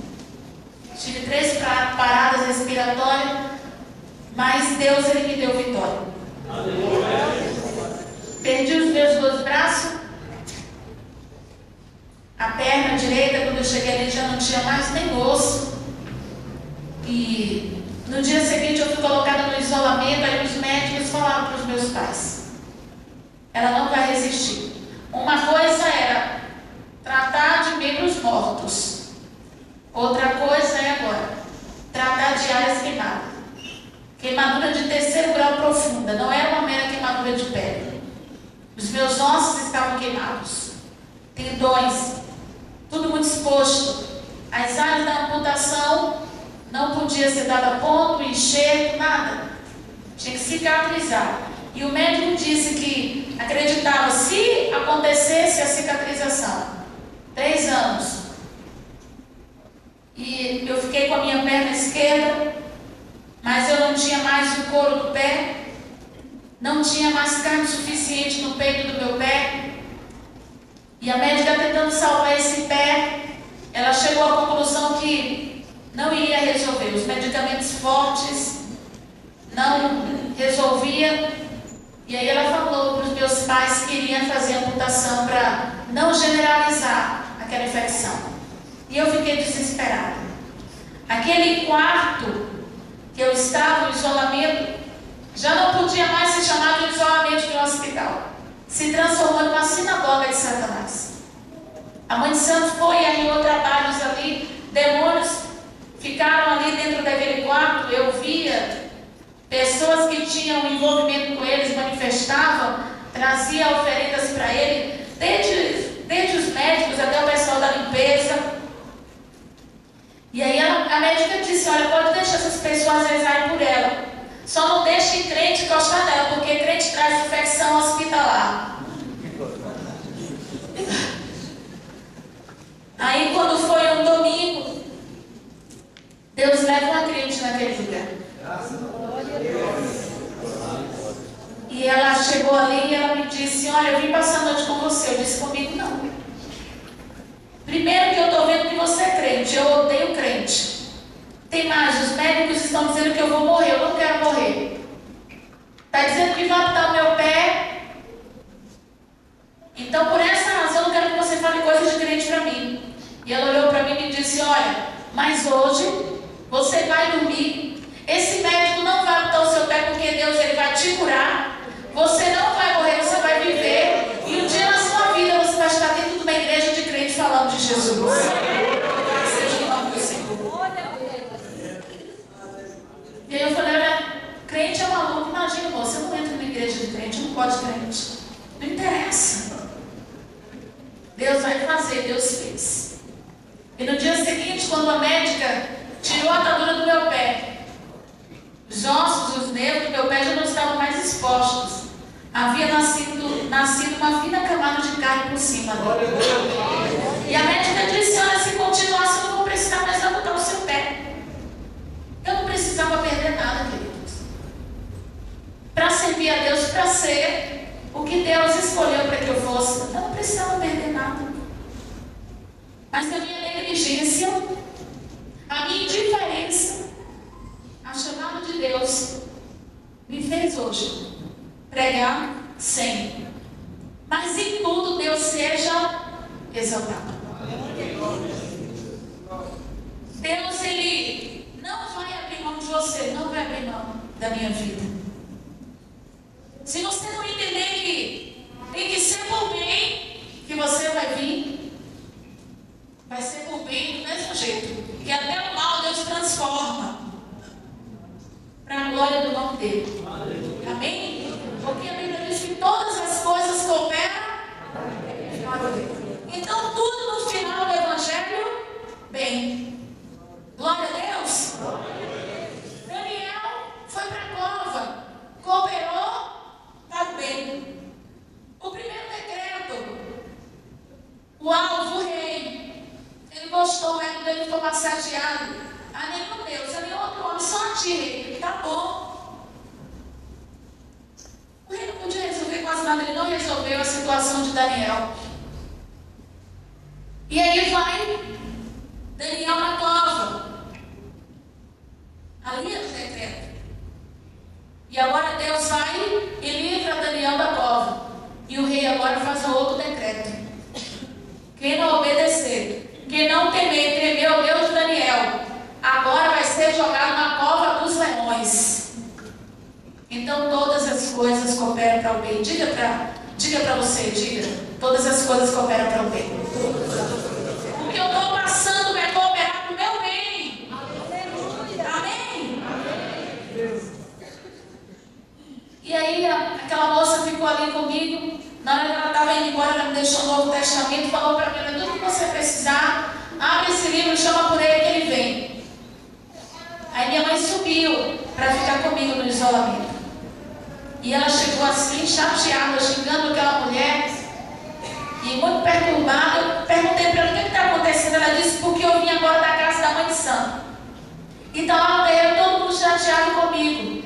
A: Tive 3 paradas respiratórias, mas Deus, Ele me deu vitória. Perdi os meus 2 braços, a perna direita, quando eu cheguei ali já não tinha mais nem osso. E no dia seguinte eu fui colocada no isolamento, aí os médicos falaram para os meus pais, ela não vai resistir. Uma coisa era tratar de membros mortos, outra coisa é agora tratar de áreas queimadas. Queimadura de 3º grau profunda, não era uma mera queimadura de pele. Os meus ossos estavam queimados, tendões, tudo muito exposto. As áreas da amputação não podia ser dada ponto, enxerto, nada. Tinha que cicatrizar. E o médico disse que acreditava, se acontecesse a cicatrização, 3 anos. E eu fiquei com a minha perna esquerda, mas eu não tinha mais o couro do pé, não tinha mais carne suficiente no peito do meu pé. E a médica, tentando salvar esse pé, ela chegou à conclusão que não iria resolver. Os medicamentos fortes não resolvia. E aí ela falou para os meus pais que iriam fazer amputação para não generalizar aquela infecção. E eu fiquei desesperada. Aquele quarto que eu estava, no isolamento, já não podia mais ser chamado de isolamento de um hospital. Se transformou em uma sinagoga de Satanás. A mãe de santo foi e arrumou trabalhos ali, demônios ficaram ali dentro daquele quarto. Eu via pessoas que tinham envolvimento com eles, manifestavam, traziam oferendas para ele, desde os médicos até o pessoal da limpeza. E aí a médica disse, olha, pode deixar essas pessoas rezarem por ela, só não deixe crente encostar nela, porque crente traz infecção hospitalar. Aí quando foi um domingo, Deus leva uma crente naquele lugar. E ela chegou ali e ela me disse, olha, eu vim passar a noite com você. Eu disse, comigo não. Primeiro que eu estou vendo que você é crente, eu odeio crente. Tem mais, os médicos estão dizendo que eu vou morrer, eu não quero morrer. Está dizendo que vai amputar o meu pé. Então por essa razão eu não quero que você fale coisas de crente para mim. E ela olhou para mim e me disse, olha, mas hoje você vai dormir. Esse médico não vai amputar o seu pé porque Deus ele vai te curar. Você não vai morrer, você vai viver. E um dia na sua vida você vai estar dentro de uma igreja de crente falando de Jesus. Seja o nome do Senhor. E aí eu falei, olha, crente é maluco. Imagina, você não entra numa igreja de crente, não pode crente. Não interessa. Deus vai fazer, Deus fez. E no dia seguinte, quando a médica tirou a atadura do meu pé, os ossos, os nervos do meu pé já não estavam mais expostos. Havia nascido uma fina camada de carne por cima dele. E a médica disse, olha, se continuar, eu não vou precisar mais amputar o seu pé. Eu não precisava perder nada, queridos. Para servir a Deus, para ser o que Deus escolheu para que eu fosse, eu não precisava perder nada. Mas a minha negligência, A minha indiferença ao chamado de Deus me fez hoje pregar sem. Mas em tudo Deus seja exaltado. Deus, Ele não vai abrir mão de você, não vai abrir mão da minha vida. Se você não entender que tem que ser por bem que você vai vir, vai ser por bem do mesmo jeito. Que até o mal Deus transforma para a glória do nome dele. Amém? Porque a Bíblia diz que todas as coisas cooperam. Então tudo no final do Evangelho, bem. Glória a Deus. Daniel foi para a cova, cooperou para o bem. O primeiro decreto, o alvo, o rei, ele gostou, ele ficou massageado. A nenhum Deus, a nenhum outro homem, só a ti, rei. Tá bom. O rei não podia resolver quase nada, ele não resolveu a situação de Daniel. E aí vai Daniel na cova. Ali é o decreto. E agora Deus vai e livra Daniel da cova. E o rei agora faz um outro decreto. Quem não obedecer, quem não temer, temer o Deus de Daniel, agora vai ser jogado na cova dos leões. Então todas as coisas cooperam para o bem. Diga para você, diga. Todas as coisas cooperam para o bem. O que eu estou passando vai cooperar para o meu bem. Amém? E aí aquela moça ficou ali comigo. Na hora que ela estava indo embora, ela me deixou o Novo Testamento, falou para mim: tudo que você precisar, abre esse livro, chama por ele que ele vem. Aí minha mãe subiu para ficar comigo no isolamento. E ela chegou assim, chateada, xingando aquela mulher, e muito perturbada. Eu perguntei para ela: o que está acontecendo? Ela disse: porque eu vim agora da casa da mãe de santo. Então lá no terreiro todo mundo chateado comigo,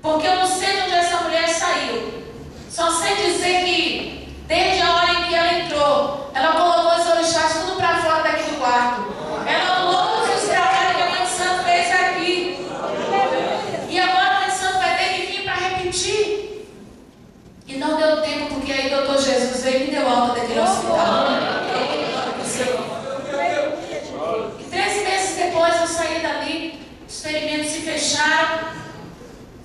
A: porque eu não sei de onde essa mulher saiu. Só sei dizer que desde a hora em que ela entrou, ela colocou os orixás tudo para fora daqui do quarto. Ela anulou os trabalhos que a mãe de santo fez aqui. E agora a mãe de santo vai ter que vir para repetir. E não deu tempo, porque aí o doutor Jesus veio e me deu alta daquele hospital. E 13 meses depois eu saí dali, os experimentos se fecharam.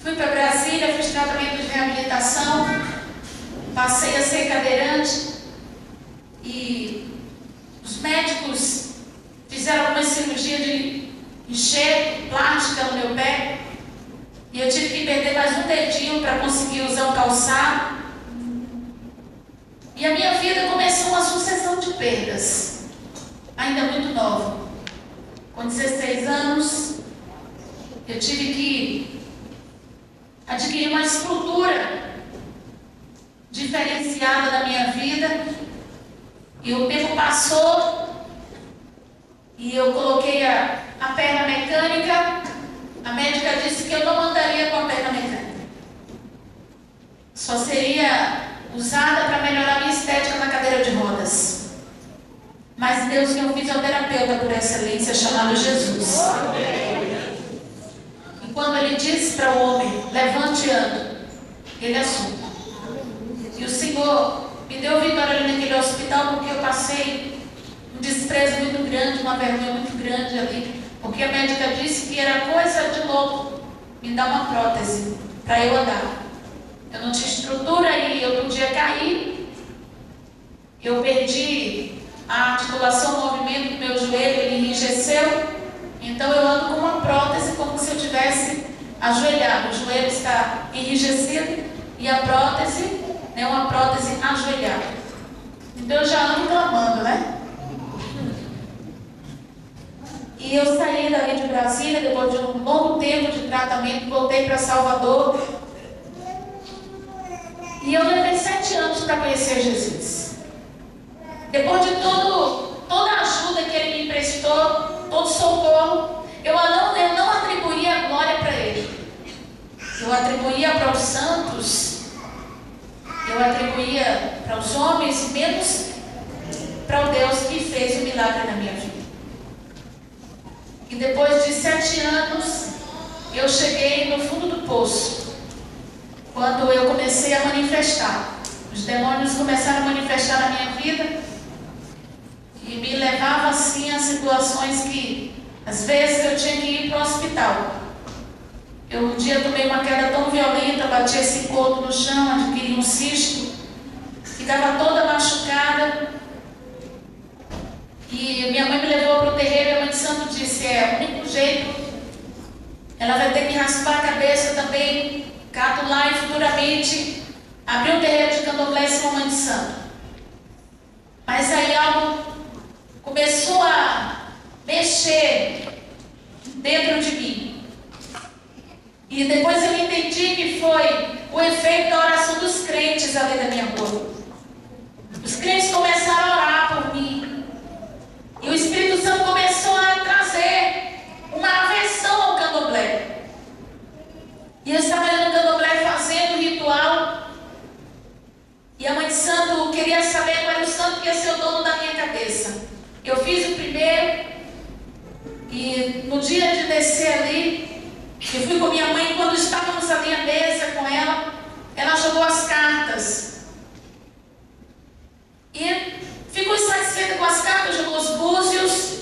A: Fui para Brasília, fiz tratamento de reabilitação. Passei a ser cadeirante e os médicos fizeram uma cirurgia de enxerto plástica no meu pé e eu tive que perder mais um dedinho para conseguir usar um calçado. E a minha vida começou uma sucessão de perdas, ainda muito nova. Com 16 anos, eu tive que adquirir uma estrutura diferenciada da minha vida, e o tempo passou e eu coloquei a perna mecânica. A médica disse que eu não andaria com a perna mecânica, só seria usada para melhorar a minha estética na cadeira de rodas. Mas Deus tem um fisioterapeuta por excelência chamado Jesus. E quando ele disse para o homem: levante e anda, ele assume. E o Senhor me deu vitória ali naquele hospital, porque eu passei um desprezo muito grande, uma vergonha muito grande ali, porque a médica disse que era coisa de louco me dar uma prótese para eu andar. Eu não tinha estrutura e eu podia cair. Eu perdi a articulação, o movimento do meu joelho, ele enrijeceu. Então eu ando com uma prótese como se eu tivesse ajoelhado. O joelho está enrijecido e a prótese é uma prótese ajoelhada. Então eu já ando clamando, né? E eu saí dali de Brasília, depois de um longo tempo de tratamento, voltei para Salvador. E eu levei 7 anos para conhecer Jesus. Depois de toda a ajuda que ele me emprestou, todo socorro, eu não atribuía a glória para ele. Eu atribuía para os santos, eu atribuía para os homens, menos para o Deus que fez o milagre na minha vida. E E depois de 7 anos, eu cheguei no fundo do poço. Quando eu comecei a manifestar. Os demônios começaram a manifestar na minha vida. E me levavam assim a situações que, às vezes, eu tinha que ir para o hospital. Eu um dia tomei uma queda tão violenta, bati esse coto no chão, adquiri um cisto. Ficava toda machucada. E minha mãe me levou para o terreiro e a mãe de santo disse, o único jeito, ela vai ter que raspar a cabeça também, catular e futuramente abrir um terreiro de candomblé e ser uma mãe de santo. Mas aí algo começou a mexer dentro de mim. E depois eu entendi que foi o efeito da oração dos crentes ali da minha rua. Os crentes começaram a orar por mim. E o Espírito Santo começou a trazer uma aversão ao candomblé. E eu estava ali no candomblé fazendo o ritual. E a mãe de santo queria saber qual era o santo que ia ser o dono da minha cabeça. Eu fiz o primeiro. E no dia de descer ali, eu fui com minha mãe. Quando estávamos ali à mesa com ela, ela jogou as cartas. E ficou satisfeita com as cartas, jogou os búzios.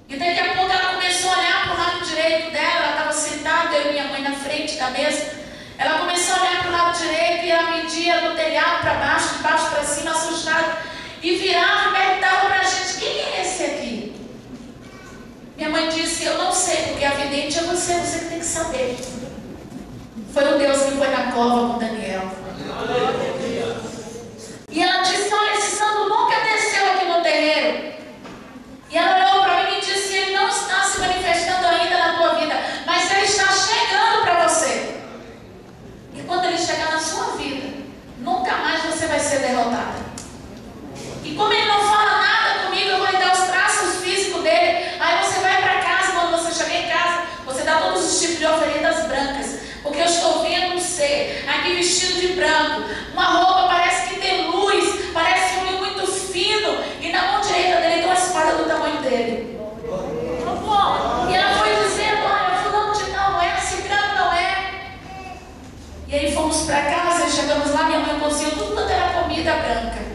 A: E daqui a pouco ela começou a olhar para o lado direito dela. Ela estava sentada, eu e minha mãe na frente da mesa. Ela começou a olhar para o lado direito e ela media do telhado para baixo, de baixo para cima, assustada. E virava e perguntava para a gente, quem é esse aqui? Minha mãe disse, eu não sei, porque a vidente é você que tem que saber. Foi o Deus que foi na cova com Daniel. E ela disse, olha, esse santo nunca desceu aqui no terreiro. E ela olhou para mim e disse, ele não está se manifestando ainda na tua vida, mas ele está chegando para você. E quando ele chegar na sua vida, nunca mais você vai ser derrotada. E como ele não fala nada comigo, eu vou lhe dar os traços físicos dele. Aí você vai para casa, quando você chegar em casa, você dá todos os tipos de oferendas brancas. Porque eu estou vendo um ser aqui vestido de branco, uma roupa parece que tem luz, parece um olho muito fino, e na mão direita dele tem uma espada do tamanho dele. E ela foi dizendo, olha, fulano de tal não é, ciclano não é. E aí fomos para casa e chegamos lá, minha mãe cozinhou tudo quanto era comida branca.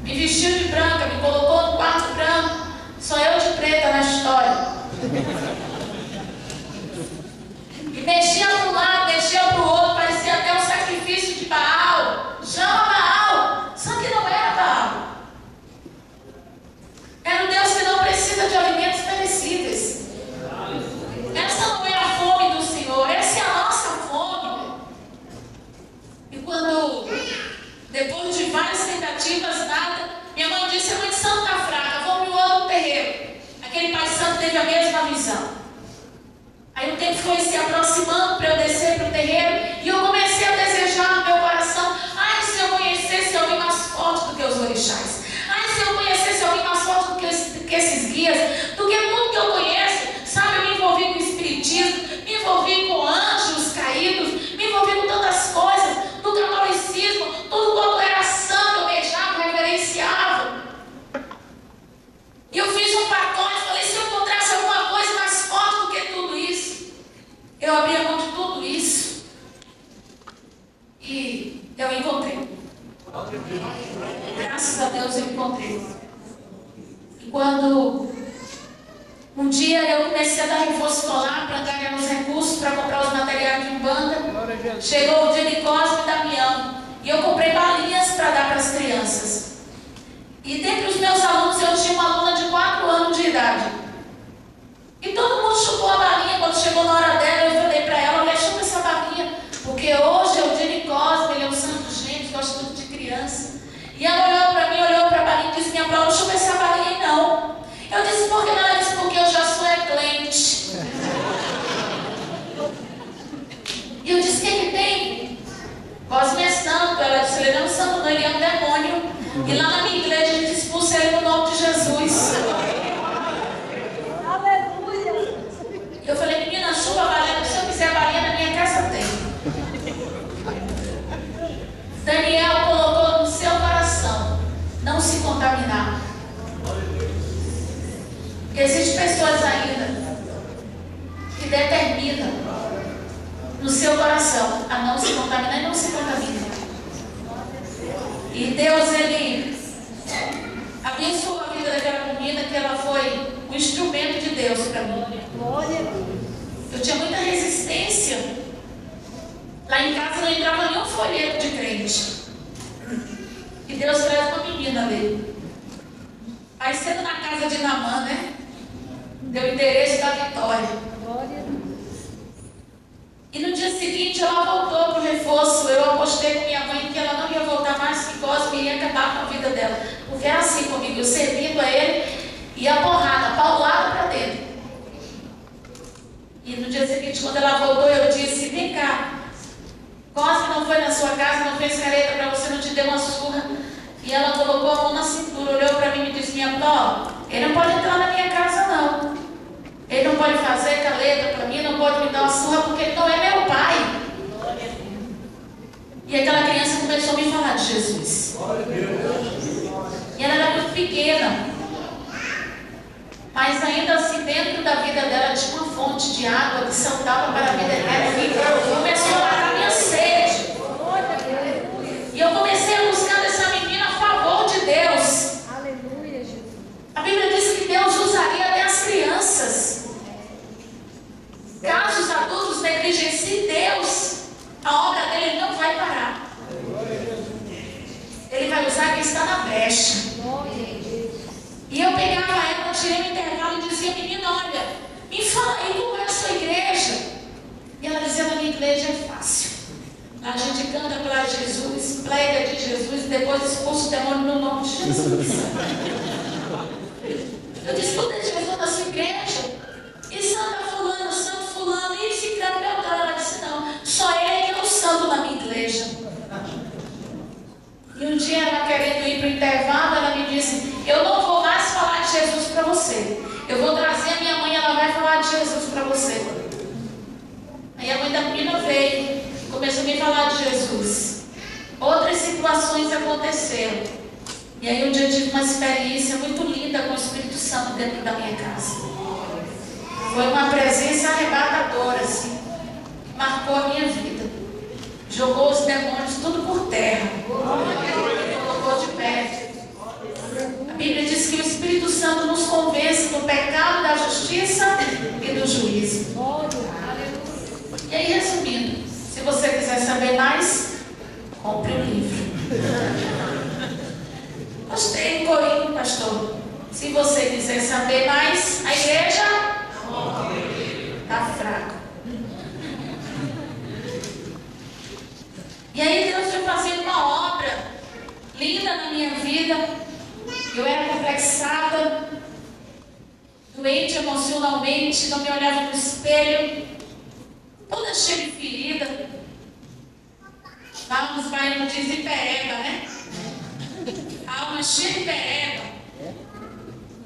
A: Me vestiu de branca, me colocou no quarto branco, só eu de preta na história. E mexia para um lado, mexia para o outro, parecia até um sacrifício de Baal. Chama Baal, só que não era Baal. Era um Deus que não precisa de alimentos perecíveis. Essa não é a fome do Senhor, essa é a nossa fome. E quando, depois de várias tentativas, nada, minha mãe disse, a mãe de santo está fraca, vamos no outro terreiro. Aquele pai santo teve a mesma visão. Aí o tempo foi se aproximando para eu descer para o terreiro, e eu comecei a desejar no meu coração, ai, se eu conhecesse alguém mais forte do que os orixás, ai, se eu conhecesse alguém mais forte do que esses guias, do que tudo que eu conheço, sabe, eu me envolvi com o espiritismo, me envolvi com anjos caídos, me envolvi com tantas coisas, do catolicismo, tudo quanto era santo, eu beijava, reverenciava. E eu fiz um pacote, falei, se eu encontrasse alguma coisa mais forte do que tudo isso, eu abria mão de tudo isso. E eu encontrei. Graças a Deus eu encontrei. E quando um dia eu comecei a dar reforço escolar para ganhar os recursos para comprar os materiais de Umbanda, chegou o dia de Cosme e Damião, e eu comprei balinhas para dar para as crianças. E dentre os meus alunos eu tinha uma aluna de 4 anos de idade. E todo mundo chupou a balinha. Quando chegou na hora dela, eu falei para ela, olha, chupa essa balinha, porque hoje é o dia de Cosme, ele é um santo gênio, gosta muito de criança. E ela olhou para mim, olhou para a balinha e disse, minha prova, chupa essa balinha aí não. Eu disse, por que não? Ela disse, porque eu já sou crente. E eu disse, o que tem? Cosme é santo. Ela disse, ele não é um santo não, ele é um demônio. E lá na minha igreja a gente expulsa ele no nome de Jesus. Aleluia! Eu falei, menina, chupa a balinha, se eu quiser a balinha na minha casa tem. Daniel colocou no seu coração não se contaminar. Porque existem pessoas ainda determina no seu coração a não se contaminar e não se contamina. E Deus, Ele abençoou a vida daquela menina, que ela foi um instrumento de Deus para mim. Eu tinha muita resistência. Lá em casa não entrava nenhum folheto de crente. E Deus traz uma menina ali. Aí sendo na casa de Naamã, né? Deu o endereço da Vitória. E no dia seguinte ela voltou para o reforço. Eu apostei com minha mãe que ela não ia voltar mais, que Cosme ia acabar com a vida dela. Porque era assim comigo, eu servindo a ele e a porrada, paulada para dentro. E no dia seguinte, quando ela voltou, eu disse: vem cá, Cosme não foi na sua casa, não fez careta para você, não te deu uma surra. E ela colocou a mão na cintura, olhou para mim e disse: minha avó, ele não pode entrar na minha casa não. Ele não pode fazer caleta para mim, não pode me dar uma surra, porque ele não é meu pai. E aquela criança começou a me falar de Jesus. E ela era muito pequena. Mas ainda assim, dentro da vida dela tinha uma fonte de água que saltava para a vida eterna. E começou a matar a minha sede. E eu comecei a buscar dessa menina a favor de Deus. A Bíblia diz que Deus usaria até as crianças. Caso os adultos negligenciem Deus, a obra dele não vai parar. Ele vai usar quem está na brecha. E eu pegava ela, tirei no intervalo e dizia: menina, olha, me fala aí como é a sua igreja. E ela dizia: na minha igreja é fácil. A gente canta para Jesus, prega de Jesus e depois expulsa o demônio no nome de Jesus. Eu disse: tudo é Jesus na sua igreja? E Santa Fulano, Santo Fulano, e ficando meu Deus. Ela disse: não, só ele que é o santo na minha igreja. E um dia ela querendo ir para o intervalo, ela me disse: eu não vou mais falar de Jesus para você. Eu vou trazer a minha mãe, ela vai falar de Jesus para você. Aí a mãe da menina veio, começou a me falar de Jesus. Outras situações aconteceram. E aí um dia eu tive uma experiência muito linda com o Espírito Santo dentro da minha casa. Foi uma presença arrebatadora, assim, que marcou a minha vida. Jogou os demônios tudo por terra. Colocou de pé. A Bíblia diz que o Espírito Santo nos convence do pecado, da justiça e do juízo. E aí, resumindo, se você quiser saber mais, compre o livro. Gostei, corinho, pastor. Se você quiser saber mais, a igreja está fraca. E aí Deus foi fazendo uma obra linda na minha vida. Eu era complexada, doente emocionalmente, não me olhava no espelho, toda cheia de ferida. Lá nos baianos dizem pereba, né? A alma cheia de pereba,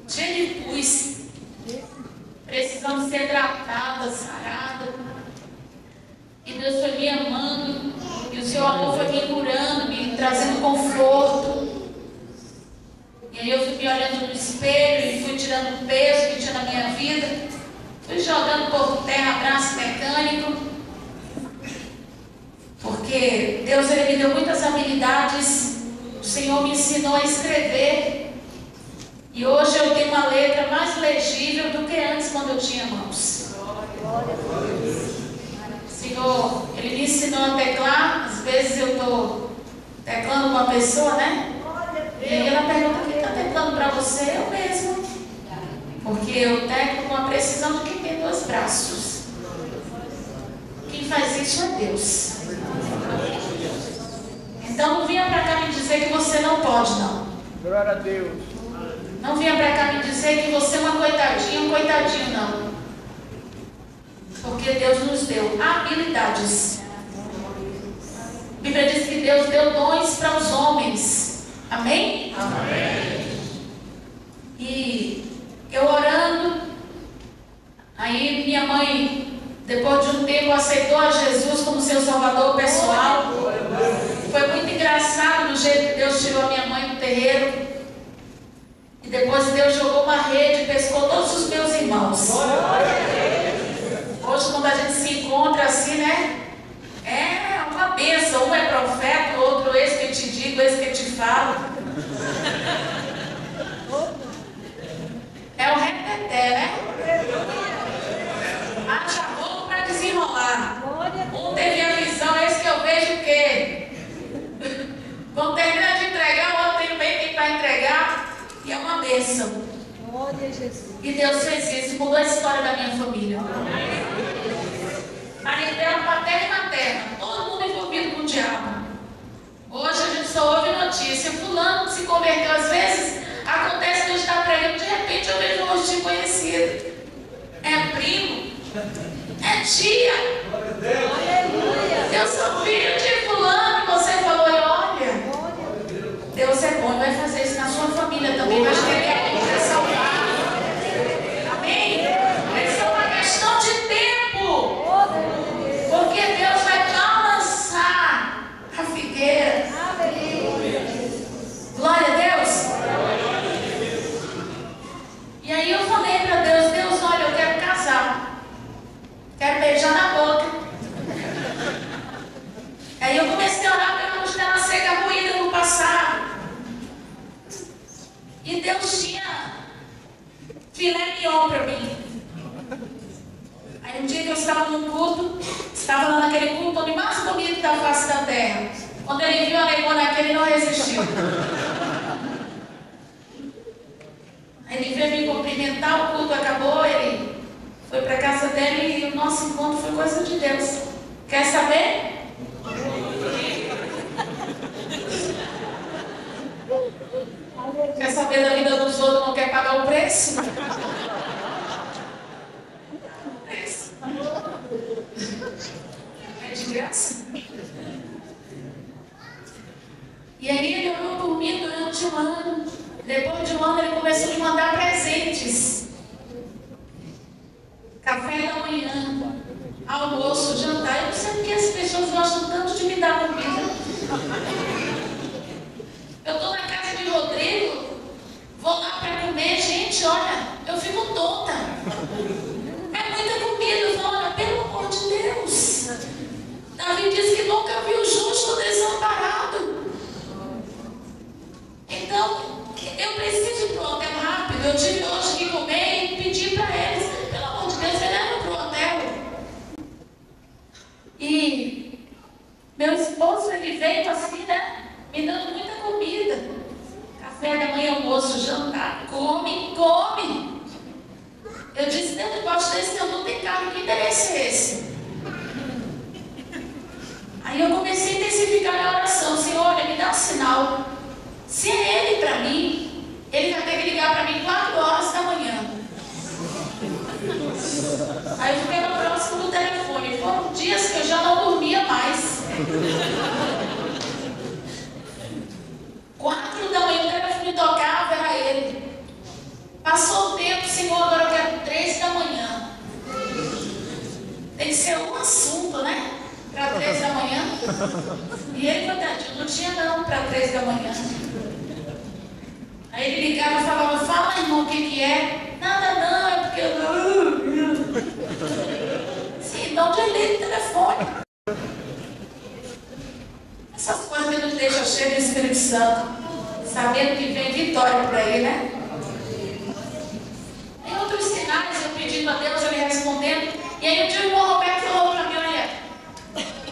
A: cheia de pus, precisando ser tratada, sarada. E Deus foi me amando, e o seu amor foi me curando, me trazendo conforto. E aí eu fui me olhando no espelho e fui tirando o peso que tinha na minha vida. Fui jogando por terra, braço mecânico. Porque Deus, Ele me deu muitas habilidades. O Senhor me ensinou a escrever. E hoje eu tenho uma letra mais legível do que antes, quando eu tinha mãos. O Senhor, Ele me ensinou a teclar. Às vezes eu estou teclando uma pessoa, né? E aí ela pergunta: quem está teclando para você? Eu mesma. Porque eu teclo com a precisão de quem tem dois braços. Quem faz isso é Deus. Então não venha para cá me dizer que você não pode, não.
B: Glória a Deus.
A: Não venha para cá me dizer que você é uma coitadinha, um coitadinho, não. Porque Deus nos deu habilidades. A Bíblia diz que Deus deu dons para os homens. Amém?
B: Amém.
A: E eu orando, aí minha mãe, depois de um tempo, aceitou a Jesus como seu salvador pessoal. Foi muito engraçado do jeito que Deus tirou a minha mãe do terreiro. E depois Deus jogou uma rede e pescou todos os meus irmãos. Hoje bênção. E Deus fez isso, mudou a história da minha família. Parentela paterna e materna, todo mundo envolvido com o diabo. Hoje a gente só ouve notícia, fulano se converteu. Às vezes acontece que eu estou pregando, de repente eu vejo um rostinho conhecido. É primo, é tia. Eu sou filho de fulano. E você falou, olha, Deus é bom, vai fazer isso na sua família também, vai escrever a Bíblia para salvar. Amém? Isso é uma questão de tempo, porque Deus vai balançar a figueira. Glória a Deus. E aí eu falei para Deus, Deus, olha, eu quero casar, quero beijar na boca. Aí eu comecei a orar pela costela seca ruída no passado. E Deus tinha filé mignon para mim. Aí um dia que eu estava num culto, estava lá naquele culto onde mais bonito da face da terra. Quando ele viu a negona naquele, não resistiu. Aí ele veio me cumprimentar, o culto acabou, ele foi para a casa dele e o nosso encontro foi coisa de Deus. Quer saber? Quer saber da vida dos outros, não quer pagar o preço? É de graça. E aí ele orou por mim durante um ano. Depois de um ano ele começou a me mandar presentes. Café da manhã, almoço, jantar. Eu não sei porque as pessoas gostam tanto de me dar comida. Eu estou na casa de Rodrigo, vou lá para comer, gente, olha, eu fico tonta. É muita comida, eu falo, olha, pelo amor de Deus. Davi disse que nunca viu o justo desamparado. Então, eu preciso ir para o hotel rápido. Eu tive hoje que comer e pedir para eles, pelo amor de Deus, me leva para o hotel. E meu esposo, ele veio assim, né? Me dando muita comida. Café da manhã, almoço, jantar. Come, come. Eu disse, Deus, debaixo desse teu não tem carro, que interesse é esse? Aí eu comecei a intensificar a oração. Senhor, olha, me dá um sinal. Se é Ele para mim, Ele vai ter que ligar para mim 4 horas da manhã. Aí eu fiquei no próximo do telefone. Foram dias que eu já não dormia mais. 4 da manhã o telefone tocava, era ele. Passou o tempo, Senhor, agora eu quero 3 da manhã. Tem que ser um assunto, né? Para 3 da manhã. E ele, coitadinho, não tinha não para 3 da manhã. Aí ele ligava e falava, fala, irmão, o que é? Nada não, é porque eu... Sim, então desliga o telefone. Essas coisas que nos deixam cheios do Espírito Santo, sabendo que vem vitória por aí, né? Tem outros sinais, eu pedindo a Deus, ele respondendo. E aí um dia o irmão Roberto falou para mim, olha,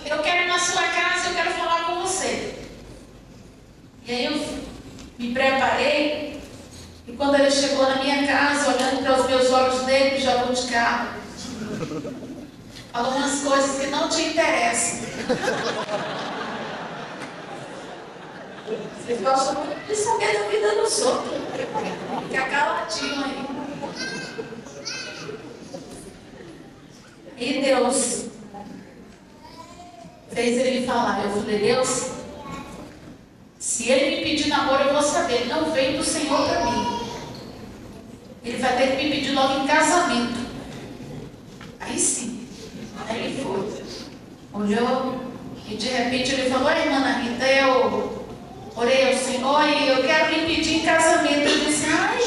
A: eu quero ir na sua casa, eu quero falar com você. E aí eu me preparei, e quando ele chegou na minha casa, olhando para os meus olhos negros, já vou de carro, falou umas coisas que não te interessam. Vocês gostam muito de saber da vida dos outros. Fica caladinho aí. E Deus fez ele falar. Eu falei, Deus, se ele me pedir namoro, eu vou saber. Não veio do Senhor para mim. Ele vai ter que me pedir logo em casamento. Aí sim. Aí ele foi. Olhou e de repente ele falou, irmã Ana Rita, eu orei ao Senhor e eu quero lhe pedir em casamento. Eu disse, ai.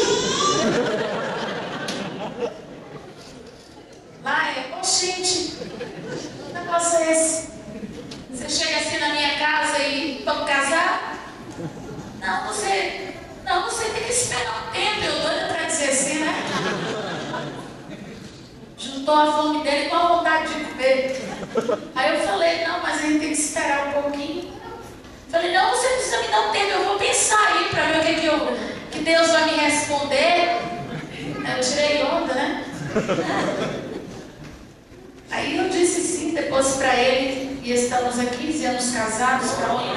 A: Lá é, gente, que negócio é esse? Você chega assim na minha casa e vamos casar? Não, você tem que esperar um tempo. Eu doida para dizer assim, né? Juntou a fome dele com a vontade de comer. Aí eu falei, não, mas a gente tem que esperar um pouquinho. Falei, não, você precisa me dar um tempo, eu vou pensar aí para ver o que Deus vai me responder. Eu tirei onda, né? Aí eu disse sim depois para ele, e estamos há 15 anos casados, para onde eu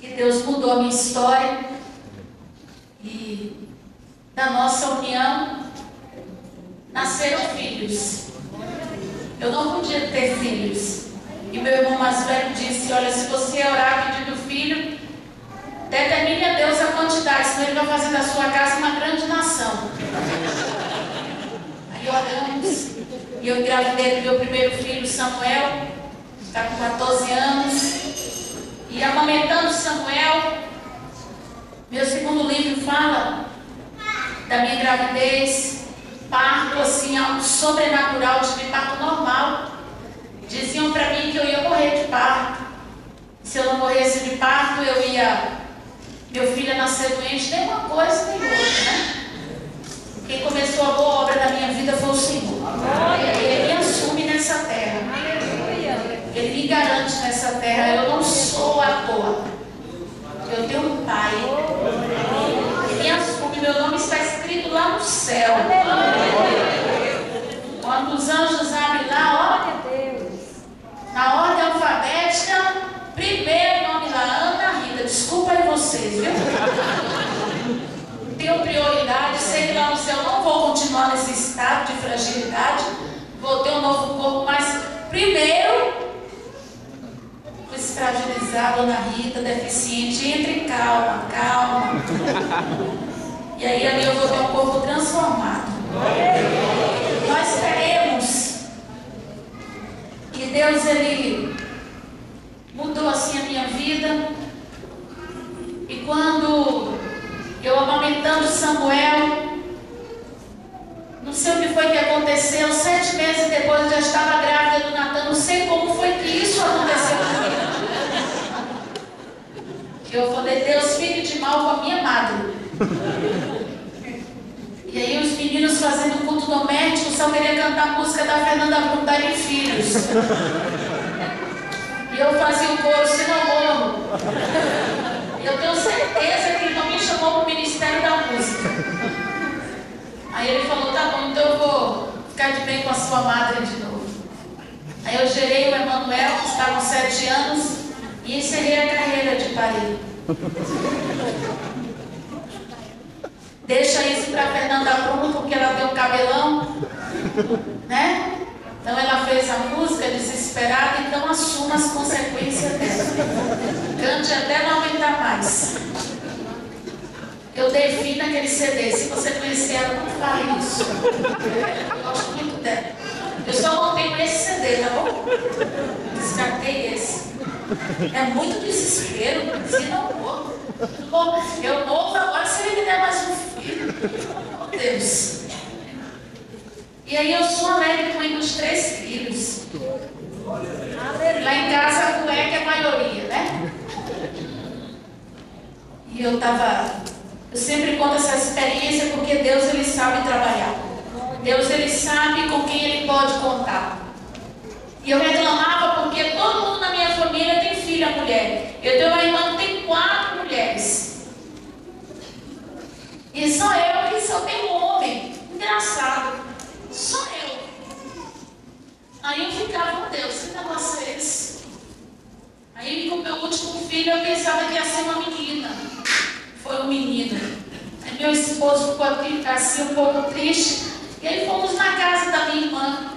A: e Deus mudou a minha história, e da nossa união nasceram filhos. Eu não podia ter filhos, e meu irmão mais velho disse: olha, se você orar pedindo filho, determine a Deus a quantidade, senão ele vai fazer da sua casa uma grande nação. Aí oramos, e eu engravidei do meu primeiro filho, Samuel, está com 14 anos, e amamentando Samuel. Meu segundo livro fala da minha gravidez, parto assim, algo sobrenatural, tive parto normal. Diziam para mim que eu ia morrer de parto. Se eu não morresse de parto, meu filho ia nascer doente, nem uma coisa nem outra, né? Quem começou a boa obra da minha vida foi o Senhor. Ele me assume nessa terra. Ele me garante nessa terra. Eu não sou à toa. Eu tenho um Pai. Ele me assume. Meu nome está escrito lá no céu. Quando os anjos abrem lá, ó, na ordem alfabética, primeiro nome lá, Ana Rita. Desculpa aí vocês, viu? Tenho prioridade, sei que lá no céu não vou continuar nesse estado de fragilidade, vou ter um novo corpo, mas primeiro fui fragilizada, Ana Rita, deficiente. Entre, calma, calma. E aí ali eu vou ter um corpo transformado. Nós queremos que Deus, Ele mudou assim a minha vida. E quando eu amamentando Samuel, não sei o que foi que aconteceu, 7 meses depois eu já estava grávida do Natan. Não sei como foi que isso aconteceu comigo. Eu falei: Deus, fique de mal com a minha madre. E aí os meninos fazendo culto doméstico só queriam cantar a música da Fernanda Brum, Daria Filhos. E eu fazia o coro, se não morro. Eu tenho certeza que ele não me chamou para o Ministério da Música. Aí ele falou: tá bom, então eu vou ficar de bem com a sua madre de novo. Aí eu gerei o Emanuel, que está com 7 anos, e encerrei a carreira de parir. Deixa isso para Fernanda Brum, porque ela tem um cabelão, né? Então ela fez a música desesperada, então assuma as consequências dela. Cante até não aguentar mais. Eu dei fim naquele CD. Se você conhecer ela, não fale isso. Eu gosto muito dela. Eu só montei esse CD, tá bom? Descartei esse. É muito desespero, se não morro. Eu morro agora se ele me der mais um filho. Meu Deus. E aí eu sou alegre com os 3 filhos. Lá em casa a cueca é a maioria, né? E eu sempre conto essa experiência porque Deus, Ele sabe trabalhar. Deus, Ele sabe com quem Ele pode contar. E eu reclamava porque todo mundo na minha família tem filha mulher. Eu tenho uma irmã que tem 4 mulheres. E só eu que só tenho um homem. Engraçado. Só eu. Aí eu ficava: meu Deus, que negócio é esse? Aí com o meu último filho eu pensava que ia ser uma menina. Foi um menino. Aí meu esposo ficou assim um pouco triste. E aí fomos na casa da minha irmã.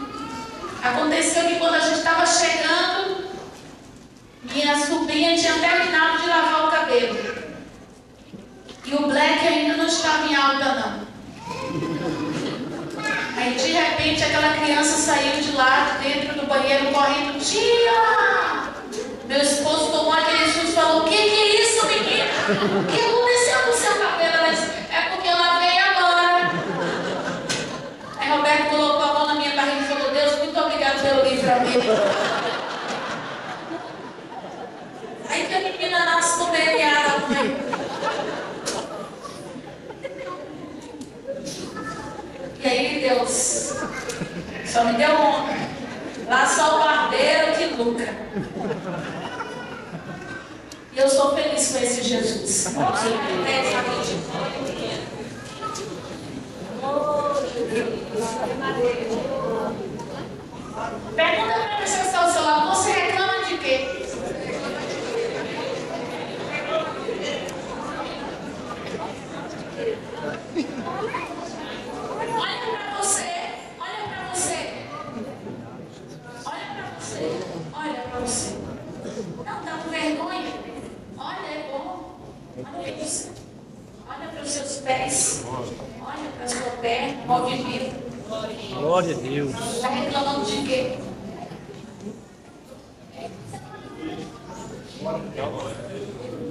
A: Aconteceu que quando a gente estava chegando, minha sobrinha tinha terminado de lavar o cabelo. E o black ainda não estava em alta, não. Aí de repente aquela criança saiu de lá, de dentro do banheiro, correndo: tia! Meu esposo tomou aquele susto e falou: o que é isso, menina? O que aconteceu com o seu cabelo? Ela disse: é porque eu lavei agora. Aí Roberto colocou a mão na minha barriga e falou: Deus, muito obrigado pelo livramento. Aí que a menina nasce no DNA da mãe. E aí Deus só me deu honra. Lá só o barbeiro que lucra. E Eu sou feliz com esse Jesus. Pergunta para a pessoa que está ao seu lado, você reclama de quê? Olha para você, olha para você. Olha para você, olha para você. Não está com vergonha? Olha, é bom. Olha isso. Olha para os seus pés. Olha para a sua perna, movimento.
B: Glória a Deus.
A: Está reclamando de quê?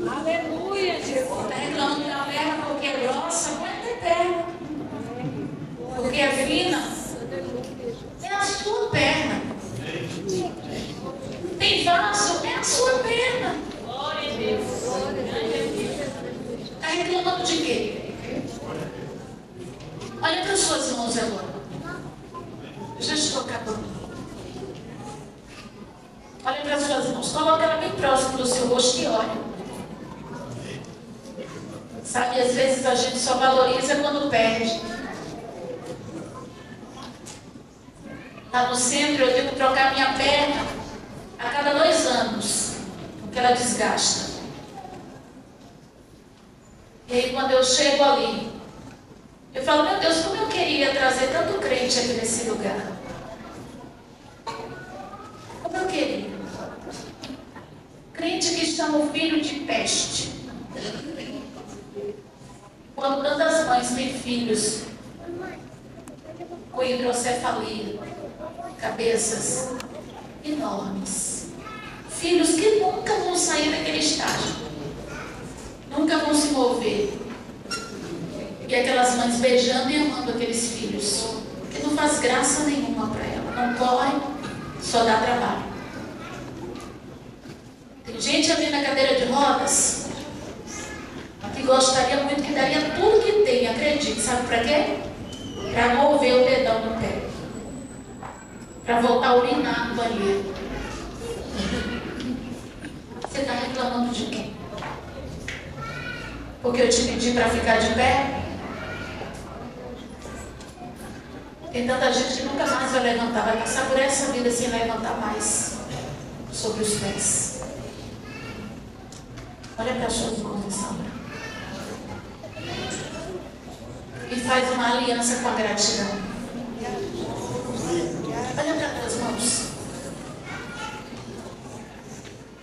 A: Aleluia, Jesus. Está reclamando da perna porque é grossa? Aguenta a perna. Porque é fina? É a sua perna. Tem vaso? É a sua perna. Glória a Deus. Está reclamando de quê? Olha para as suas mãos agora. Deixa eu te tocar por mim. Olha para as suas mãos. Coloca ela bem próximo do seu rosto e olha. Sabe, às vezes a gente só valoriza quando perde. Lá no centro eu tenho que trocar minha perna a cada 2 anos, porque ela desgasta. E aí quando eu chego ali, eu falo, meu Deus, como eu queria trazer tanto crente aqui nesse lugar. Como eu queria. Crente que chama o filho de peste. Quando tantas mães têm filhos com hidrocefalia, cabeças enormes, filhos que nunca vão sair daquele estágio, nunca vão se mover, e aquelas mães beijando e amando aqueles filhos, que não faz graça nenhuma para ela, não corre, só dá trabalho. Tem gente ali na cadeira de rodas que gostaria muito, que daria tudo que tem, acredite, sabe para quê? Para mover o dedão no pé, para voltar a urinar no banheiro. Você está reclamando de quê? Porque eu te pedi para ficar de pé? Tem tanta gente que nunca mais vai levantar, vai passar por essa vida sem levantar mais sobre os pés. Olha para as suas mãos nessa hora. E faz uma aliança com a gratidão. Olha para as tuas mãos.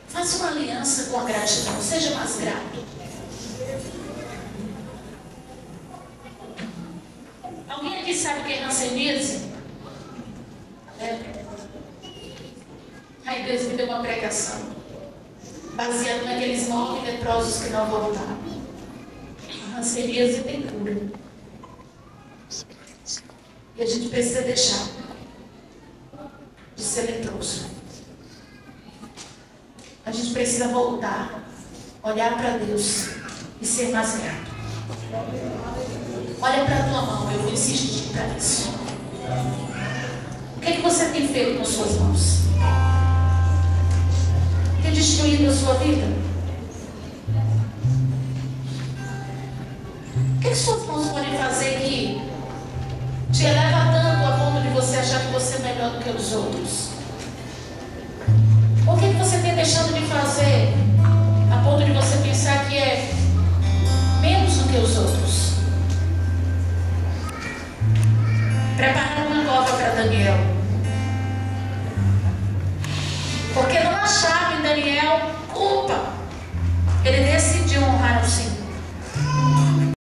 A: Faça uma aliança com a gratidão. Seja mais grato. Alguém aqui sabe o que é ranceníase? A igreja me deu uma pregação baseada naqueles 9 leprosos que não voltaram. A ranceníase tem cura. E a gente precisa deixar de ser leproso. A gente precisa voltar, olhar para Deus e ser mais grato. Olha para a tua mão, eu vou insistir para isso. O que você tem feito com suas mãos? Tem destruído a sua vida? O que suas mãos podem fazer que te eleva tanto a ponto de você achar que você é melhor do que os outros? O que você tem deixado de fazer a ponto de você pensar que é menos do que os outros? Prepararam uma cova para Daniel.